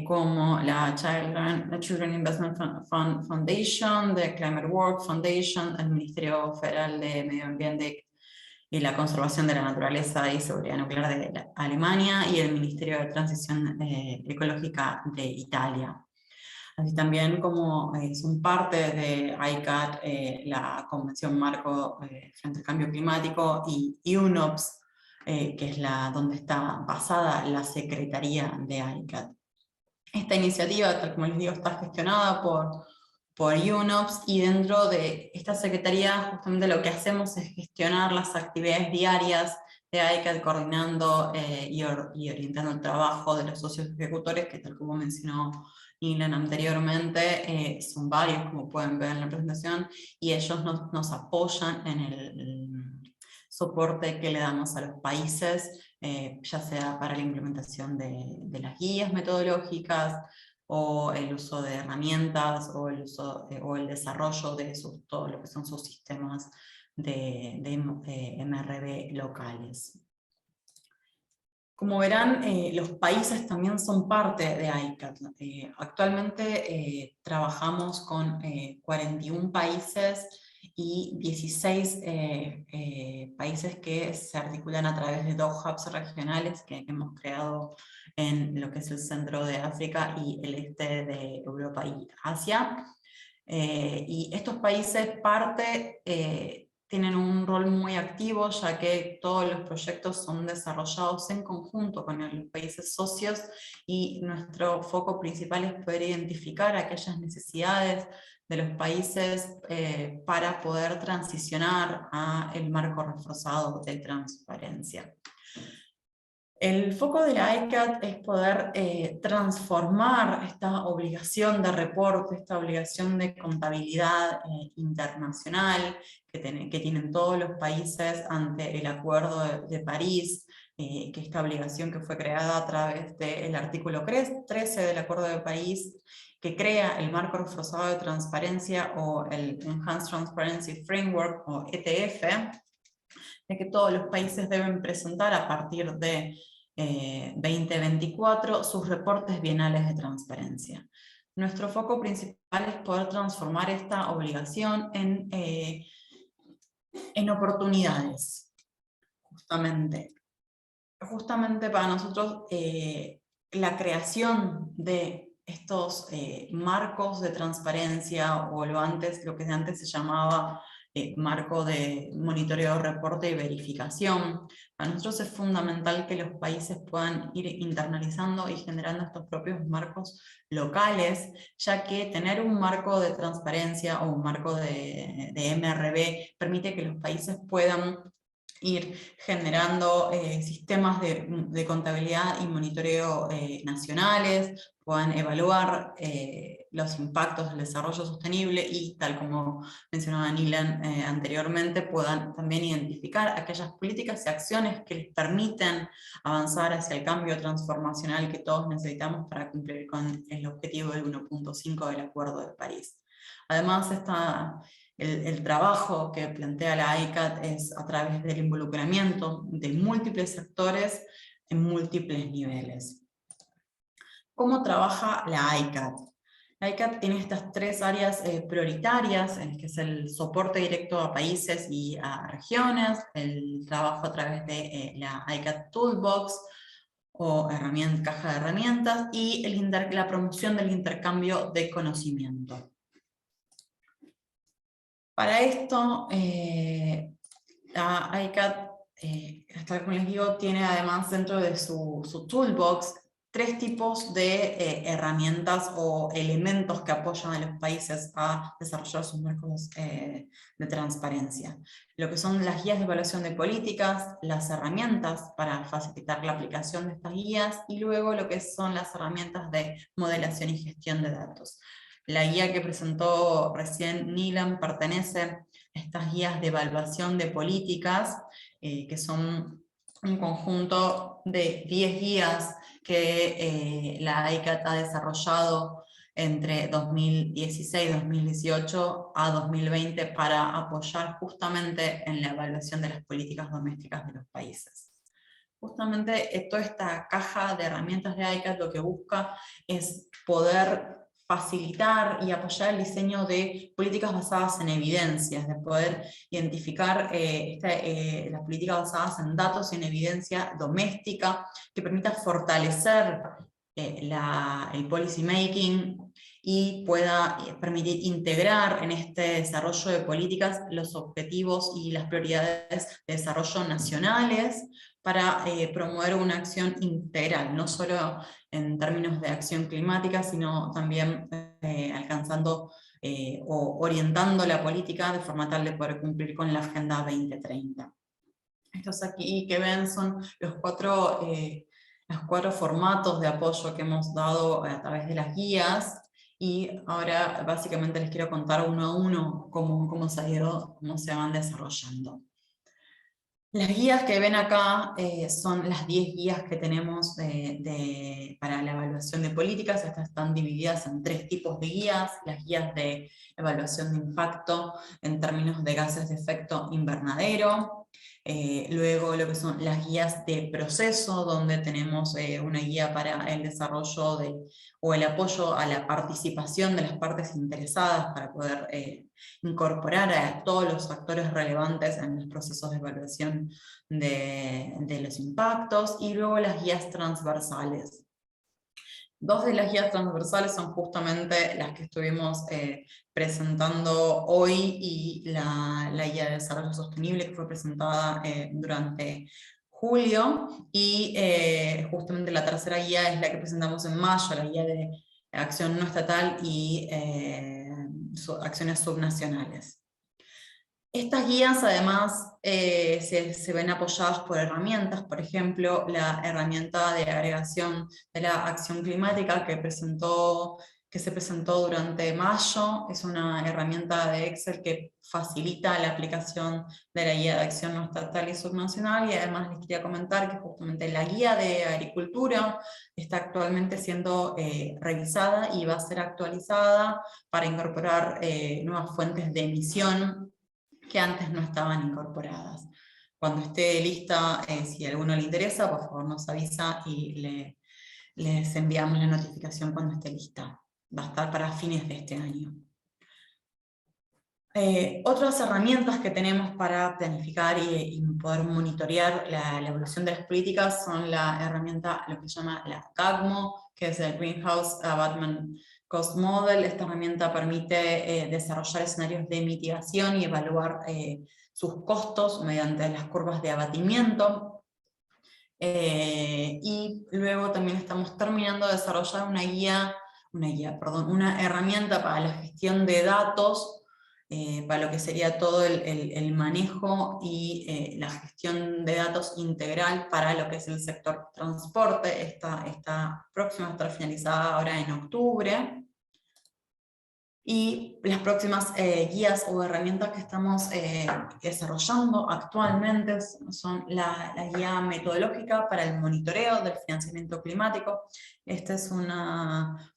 como la Children Investment Foundation, the Climate Work Foundation, el Ministerio Federal de Medio Ambiente y la Conservación de la Naturaleza y Seguridad Nuclear de Alemania, y el Ministerio de Transición Ecológica de Italia. Así también como son parte de ICAT, la Convención Marco frente al Cambio Climático, y UNOPS, que es donde está basada la Secretaría de ICAT. Esta iniciativa, tal como les digo, está gestionada por UNOPS, y dentro de esta secretaría justamente lo que hacemos es gestionar las actividades diarias de ICAT, coordinando y orientando el trabajo de los socios ejecutores, que tal como mencionó Nilan anteriormente, son varios, como pueden ver en la presentación, y ellos nos apoyan en el soporte que le damos a los países, ya sea para la implementación de las guías metodológicas, o el uso de herramientas, o el desarrollo de todo lo que son sus sistemas de MRV locales. Como verán, los países también son parte de ICAT. Actualmente trabajamos con 41 países y 16 países que se articulan a través de 2 hubs regionales que hemos creado en lo que es el centro de África y el este de Europa y Asia. Y estos países tienen un rol muy activo, ya que todos los proyectos son desarrollados en conjunto con los países socios, y nuestro foco principal es poder identificar aquellas necesidades de los países para poder transicionar a el marco reforzado de transparencia. El foco de la ICCAT es poder transformar esta obligación de reporte, esta obligación de contabilidad internacional que tienen todos los países ante el Acuerdo de París, que esta obligación que fue creada a través del artículo 13 del Acuerdo de París, que crea el marco reforzado de transparencia o el Enhanced Transparency Framework o ETF, de que todos los países deben presentar a partir de 2024 sus reportes bienales de transparencia. Nuestro foco principal es poder transformar esta obligación en oportunidades, justamente. Justamente para nosotros la creación de estos marcos de transparencia, o lo que antes se llamaba marco de monitoreo, reporte y verificación. Para nosotros es fundamental que los países puedan ir internalizando y generando estos propios marcos locales, ya que tener un marco de transparencia o un marco de MRB permite que los países puedan ir generando sistemas de contabilidad y monitoreo nacionales, puedan evaluar los impactos del desarrollo sostenible y, tal como mencionaba Nilan anteriormente, puedan también identificar aquellas políticas y acciones que les permiten avanzar hacia el cambio transformacional que todos necesitamos para cumplir con el objetivo del 1.5 del Acuerdo de París. Además, el trabajo que plantea la ICCAT es a través del involucramiento de múltiples sectores en múltiples niveles. ¿Cómo trabaja la ICCAT? La ICCAT tiene estas tres áreas prioritarias, que es el soporte directo a países y a regiones, el trabajo a través de la ICCAT Toolbox, o caja de herramientas, y la promoción del intercambio de conocimiento. Para esto, la ICCAT, hasta como les digo, tiene además dentro de su toolbox tres tipos de herramientas o elementos que apoyan a los países a desarrollar sus marcos de transparencia. Lo que son las guías de evaluación de políticas, las herramientas para facilitar la aplicación de estas guías, y luego lo que son las herramientas de modelación y gestión de datos. La guía que presentó recién Nilan pertenece a estas guías de evaluación de políticas, que son un conjunto de 10 guías que la ICCAT ha desarrollado entre 2016, 2018 a 2020 para apoyar justamente en la evaluación de las políticas domésticas de los países. Justamente toda esta caja de herramientas de ICCAT lo que busca es poder facilitar y apoyar el diseño de políticas basadas en evidencias, de poder identificar las políticas basadas en datos y en evidencia doméstica, que permita fortalecer el policy making y pueda permitir integrar en este desarrollo de políticas los objetivos y las prioridades de desarrollo nacionales, para promover una acción integral, no solo en términos de acción climática, sino también alcanzando o orientando la política de forma tal de poder cumplir con la Agenda 2030. Estos aquí que ven son los cuatro formatos de apoyo que hemos dado a través de las guías, y ahora básicamente les quiero contar uno a uno cómo se van desarrollando. Las guías que ven acá son las 10 guías que tenemos para la evaluación de políticas. Estas están divididas en 3 tipos de guías: las guías de evaluación de impacto en términos de gases de efecto invernadero, luego lo que son las guías de proceso, donde tenemos una guía para el desarrollo o el apoyo a la participación de las partes interesadas para poder incorporar a todos los actores relevantes en los procesos de evaluación de los impactos, y luego las guías transversales. 2 de las guías transversales son justamente las que estuvimos presentando hoy, y la guía de desarrollo sostenible que fue presentada durante julio, y justamente la tercera guía es la que presentamos en mayo, la guía de acción no estatal y acciones subnacionales. Estas guías además se ven apoyadas por herramientas, por ejemplo, la herramienta de agregación de la acción climática que se presentó durante mayo, es una herramienta de Excel que facilita la aplicación de la guía de acción no estatal y subnacional, y además les quería comentar que justamente la guía de agricultura está actualmente siendo revisada y va a ser actualizada para incorporar nuevas fuentes de emisión que antes no estaban incorporadas. Cuando esté lista, si a alguno le interesa, por favor nos avisa y les enviamos la notificación cuando esté lista. Va a estar para fines de este año. Otras herramientas que tenemos para planificar y poder monitorear la evolución de las políticas son la herramienta, lo que se llama la GACMO, que es el Greenhouse Abatement Cost Model. Esta herramienta permite desarrollar escenarios de mitigación y evaluar sus costos mediante las curvas de abatimiento. Y luego también estamos terminando de desarrollar una herramienta para la gestión de datos, para lo que sería todo el manejo y la gestión de datos integral para lo que es el sector transporte. Está próxima a estar finalizada ahora en octubre. Y las próximas guías o herramientas que estamos desarrollando actualmente son la guía metodológica para el monitoreo del financiamiento climático. Esta es una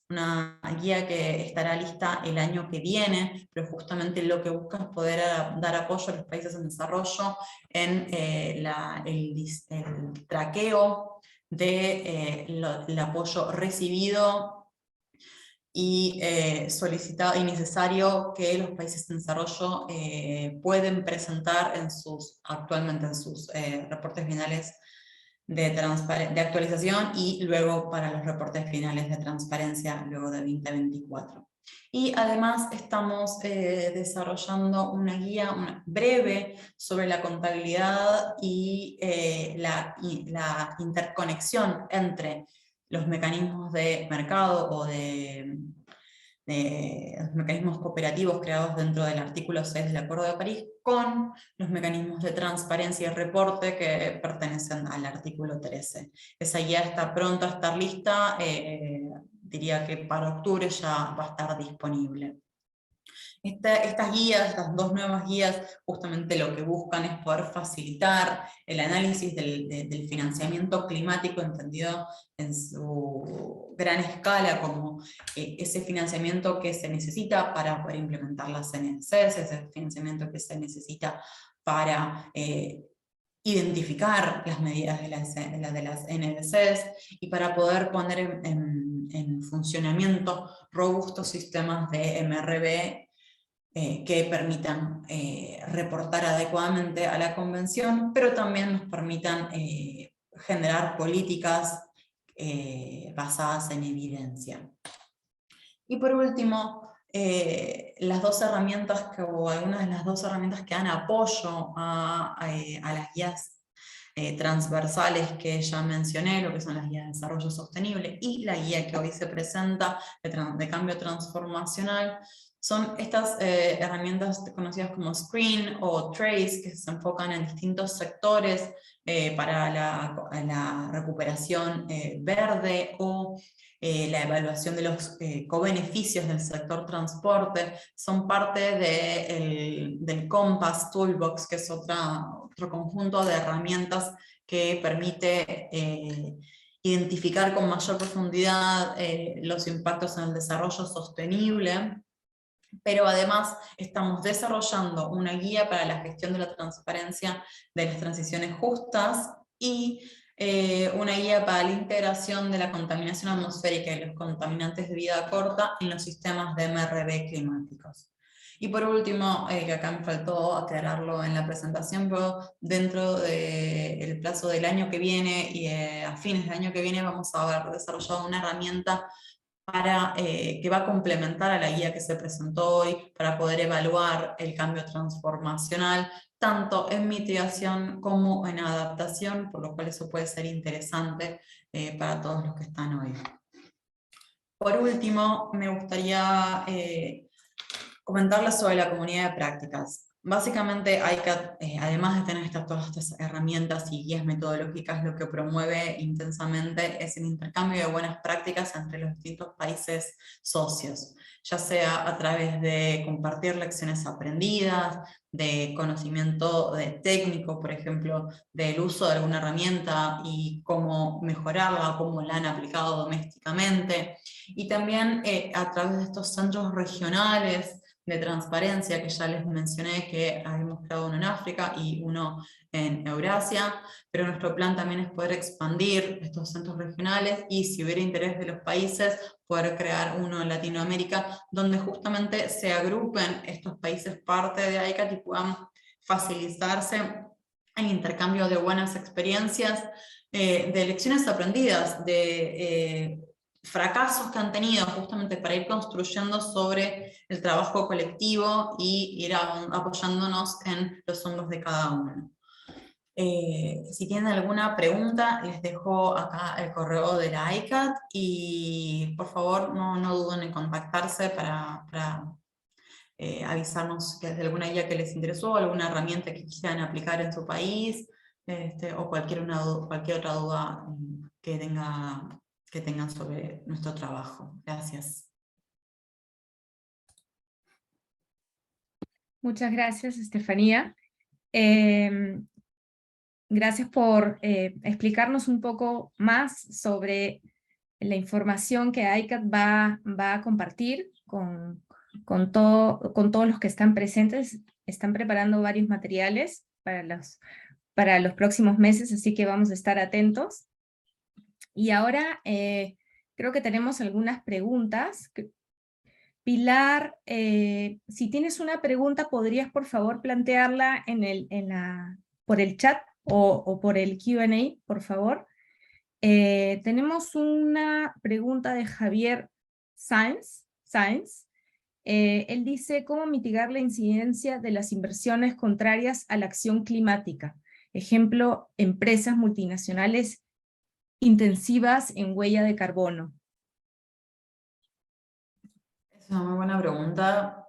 guía que estará lista el año que viene, pero justamente lo que busca es poder dar apoyo a los países en desarrollo en el traqueo del apoyo recibido y solicitado y necesario que los países en desarrollo pueden presentar actualmente en sus reportes finales de actualización, y luego para los reportes finales de transparencia luego de 2024. Y además estamos desarrollando una guía breve sobre la contabilidad y la interconexión entre los mecanismos de mercado o de los mecanismos cooperativos creados dentro del artículo 6 del Acuerdo de París con los mecanismos de transparencia y reporte que pertenecen al artículo 13. Esa guía está pronta a estar lista, diría que para octubre ya va a estar disponible. Estas guías, estas dos nuevas guías, justamente lo que buscan es poder facilitar el análisis del financiamiento climático, entendido en su gran escala como ese financiamiento que se necesita para poder implementar las NDCs, ese financiamiento que se necesita para identificar las medidas de las NDCs y para poder poner en funcionamiento robustos sistemas de MRV que permitan reportar adecuadamente a la Convención, pero también nos permitan generar políticas basadas en evidencia. Y por último, las dos herramientas o algunas de las dos herramientas que dan apoyo a las guías transversales que ya mencioné, lo que son las guías de desarrollo sostenible y la guía que hoy se presenta de cambio transformacional, son estas herramientas conocidas como Screen o Trace, que se enfocan en distintos sectores para la recuperación verde o la evaluación de los cobeneficios del sector transporte. Son parte del Compass Toolbox, que es otro conjunto de herramientas que permite identificar con mayor profundidad los impactos en el desarrollo sostenible. Pero además estamos desarrollando una guía para la gestión de la transparencia de las transiciones justas y una guía para la integración de la contaminación atmosférica y los contaminantes de vida corta en los sistemas de MRV climáticos. Y por último, que acá me faltó aclararlo en la presentación, pero dentro del plazo del año que viene y a fines del año que viene vamos a haber desarrollado una herramienta que va a complementar a la guía que se presentó hoy para poder evaluar el cambio transformacional, tanto en mitigación como en adaptación, por lo cual eso puede ser interesante para todos los que están hoy. Por último, me gustaría comentarles sobre la comunidad de prácticas. Básicamente, ICAT, además de tener todas estas herramientas y guías metodológicas, lo que promueve intensamente es el intercambio de buenas prácticas entre los distintos países socios, ya sea a través de compartir lecciones aprendidas, de conocimiento técnico, por ejemplo, del uso de alguna herramienta y cómo mejorarla, cómo la han aplicado domésticamente, y también a través de estos centros regionales de transparencia que ya les mencioné, que hemos creado uno en África y uno en Eurasia, pero nuestro plan también es poder expandir estos centros regionales y, si hubiera interés de los países, poder crear uno en Latinoamérica, donde justamente se agrupen estos países parte de ICAT y puedan facilitarse el intercambio de buenas experiencias, de lecciones aprendidas, de fracasos que han tenido, justamente para ir construyendo sobre el trabajo colectivo y ir apoyándonos en los hombros de cada uno. Si tienen alguna pregunta, les dejo acá el correo de la ICAT y por favor no duden en contactarse para avisarnos que de alguna guía que les interesó, alguna herramienta que quieran aplicar en su país, o cualquier otra duda que tengan sobre nuestro trabajo. Gracias. Muchas gracias, Estefanía. Gracias por explicarnos un poco más sobre la información que ICAT va a compartir con todos los que están presentes. Están preparando varios materiales para los próximos meses, así que vamos a estar atentos. Y ahora creo que tenemos algunas preguntas. Pilar, si tienes una pregunta, ¿podrías por favor plantearla por el chat o por el Q&A, por favor? Tenemos una pregunta de Javier Sáenz. Él dice, ¿cómo mitigar la incidencia de las inversiones contrarias a la acción climática? Ejemplo, empresas multinacionales intensivas en huella de carbono. Es una muy buena pregunta,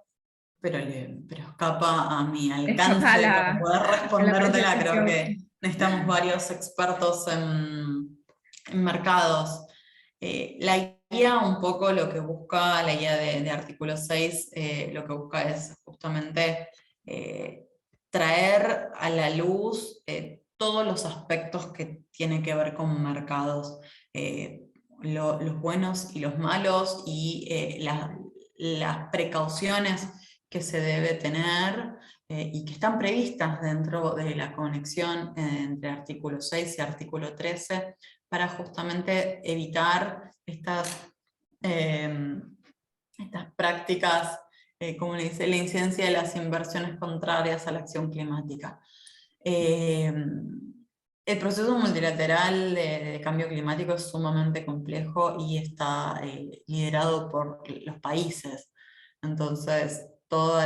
pero escapa a mi alcance para poder respondértela. Creo que necesitamos varios expertos en mercados. La guía un poco lo que busca, la guía de artículo 6, lo que busca es justamente traer a la luz todos los aspectos que tienen que ver con mercados, los buenos y los malos, y las precauciones que se debe tener y que están previstas dentro de la conexión entre artículo 6 y artículo 13 para justamente evitar estas prácticas, como le dice, la incidencia de las inversiones contrarias a la acción climática. El proceso multilateral de cambio climático es sumamente complejo y está liderado por los países. Entonces, todo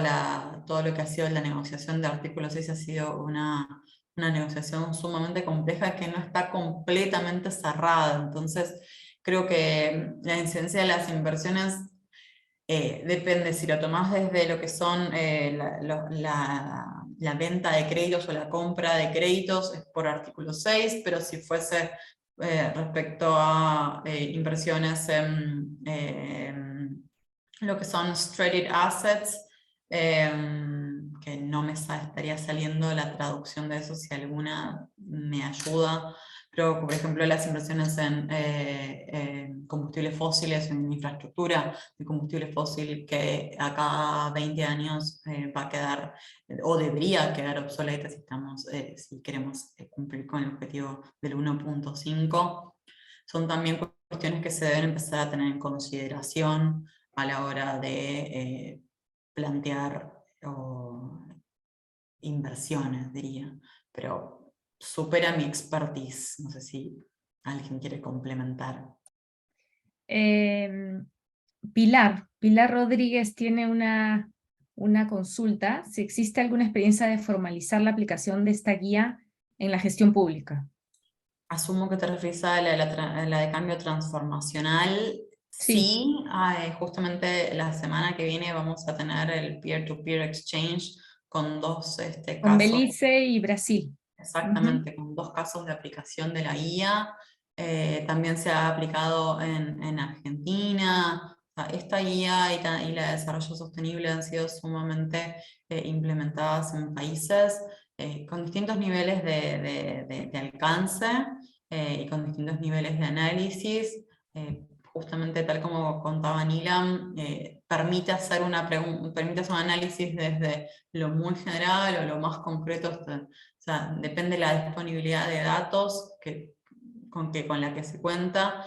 lo que ha sido la negociación de artículo 6 ha sido una negociación sumamente compleja que no está completamente cerrada. Entonces, creo que la incidencia de las inversiones depende si lo tomás desde lo que son la venta de créditos o la compra de créditos, es por artículo 6, pero si fuese respecto a inversiones en lo que son traded assets, que no me estaría saliendo la traducción de eso, si alguna me ayuda, pero por ejemplo las inversiones en combustibles fósiles, en infraestructura de combustible fósil, que a cada 20 años va a quedar, o debería quedar obsoleta si queremos cumplir con el objetivo del 1.5, son también cuestiones que se deben empezar a tener en consideración a la hora de plantear inversiones, diría, pero supera mi expertise. No sé si alguien quiere complementar. Pilar Rodríguez tiene una consulta, si existe alguna experiencia de formalizar la aplicación de esta guía en la gestión pública. Asumo que te refieres a la de cambio transformacional. Sí, justamente la semana que viene vamos a tener el peer-to-peer exchange con dos Con casos. Belice y Brasil. Exactamente, con 2 casos de aplicación de la guía. También se ha aplicado en Argentina. O sea, esta guía y la de desarrollo sostenible han sido sumamente implementadas en países con distintos niveles de alcance y con distintos niveles de análisis. Justamente tal como contaba Nilam, permite hacer un análisis desde lo muy general o lo más concreto hasta, o sea, depende de la disponibilidad de datos con la que se cuenta,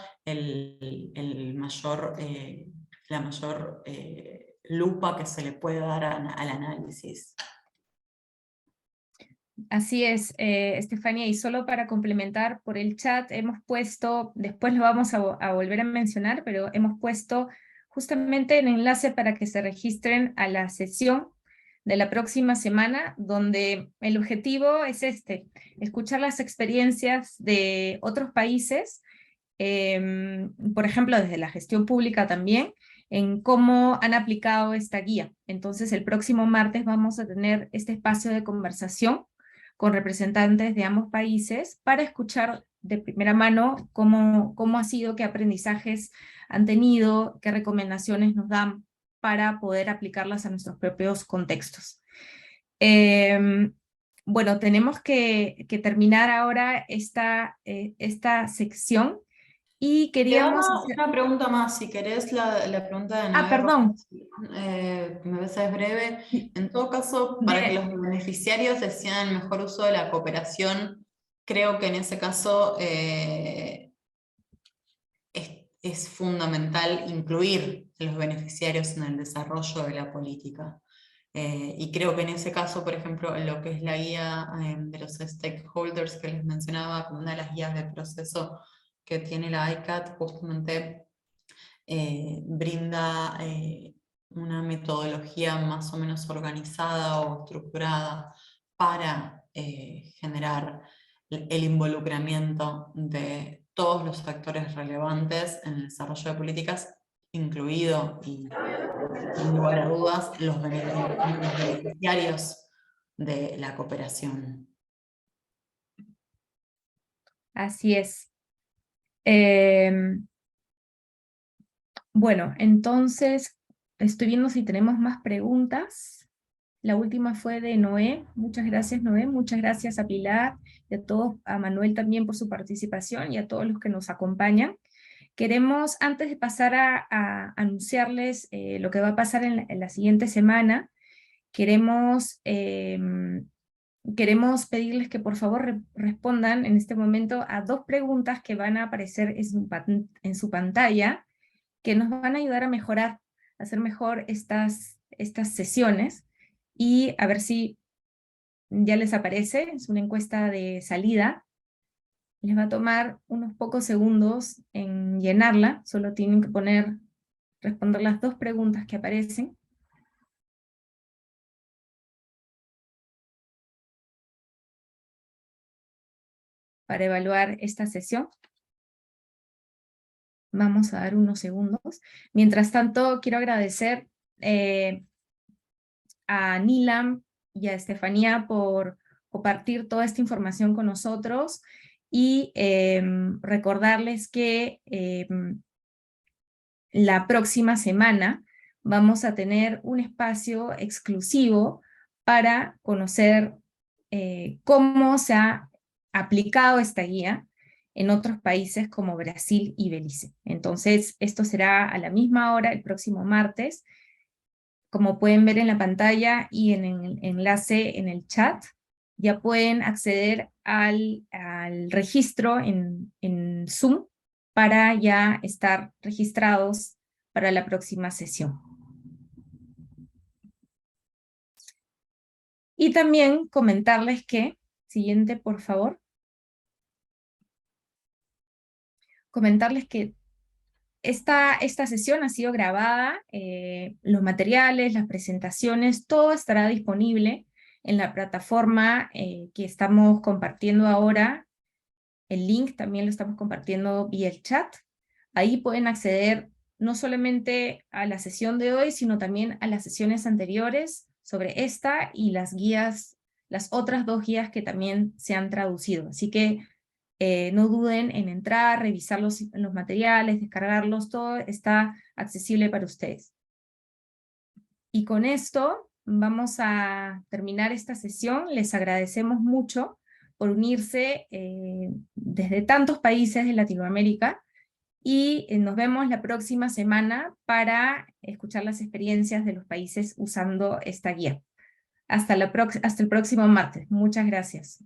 la mayor lupa que se le puede dar al análisis. Así es, Estefanía, y solo para complementar por el chat, hemos puesto, después lo vamos a volver a mencionar, pero hemos puesto justamente el enlace para que se registren a la sesión de la próxima semana, donde el objetivo es escuchar las experiencias de otros países, por ejemplo, desde la gestión pública también, en cómo han aplicado esta guía. Entonces, el próximo martes vamos a tener este espacio de conversación con representantes de ambos países para escuchar de primera mano cómo ha sido, qué aprendizajes han tenido, qué recomendaciones nos dan para poder aplicarlas a nuestros propios contextos. Bueno, tenemos que terminar ahora esta sección y queríamos... Una pregunta más, si querés, la pregunta de Noé. perdón. Me ves es breve. En todo caso, para que los beneficiarios decidan el mejor uso de la cooperación, creo que en ese caso es fundamental incluir a los beneficiarios en el desarrollo de la política. Y creo que en ese caso, por ejemplo, lo que es la guía de los stakeholders que les mencionaba, como una de las guías de proceso que tiene la ICAT, justamente brinda una metodología más o menos organizada o estructurada para generar el involucramiento de todos los actores relevantes en el desarrollo de políticas, incluido, y sin lugar a dudas, los beneficiarios de la cooperación. Así es. Bueno, entonces estoy viendo si tenemos más preguntas. La última fue de Noé. Muchas gracias, Noé. Muchas gracias a Pilar y a todos, a Manuel también por su participación y a todos los que nos acompañan. Queremos, antes de pasar a anunciarles lo que va a pasar en la siguiente semana, queremos pedirles que por favor respondan en este momento a 2 preguntas que van a aparecer en su pantalla, que nos van a ayudar a mejorar, a hacer mejor estas sesiones, y a ver si ya les aparece. Es una encuesta de salida. Les va a tomar unos pocos segundos en llenarla, solo tienen que responder las 2 preguntas que aparecen. Para evaluar esta sesión. Vamos a dar unos segundos. Mientras tanto, quiero agradecer a Nilam y a Estefanía por compartir toda esta información con nosotros, y recordarles que la próxima semana vamos a tener un espacio exclusivo para conocer cómo se ha aplicado esta guía en otros países como Brasil y Belice. Entonces, esto será a la misma hora el próximo martes. Como pueden ver en la pantalla y en el enlace en el chat, ya pueden acceder al registro en Zoom para ya estar registrados para la próxima sesión. Y también comentarles que, siguiente por favor, comentarles que esta sesión ha sido grabada, los materiales, las presentaciones, todo estará disponible en la plataforma que estamos compartiendo ahora. El link también lo estamos compartiendo vía el chat. Ahí pueden acceder no solamente a la sesión de hoy, sino también a las sesiones anteriores. sobre esta y las guías, las otras 2 guías que también se han traducido. Así que no duden en entrar, revisar los materiales, descargarlos, todo está accesible para ustedes. Y con esto vamos a terminar esta sesión. Les agradecemos mucho por unirse desde tantos países de Latinoamérica, y nos vemos la próxima semana para escuchar las experiencias de los países usando esta guía. Hasta el próximo martes. Muchas gracias.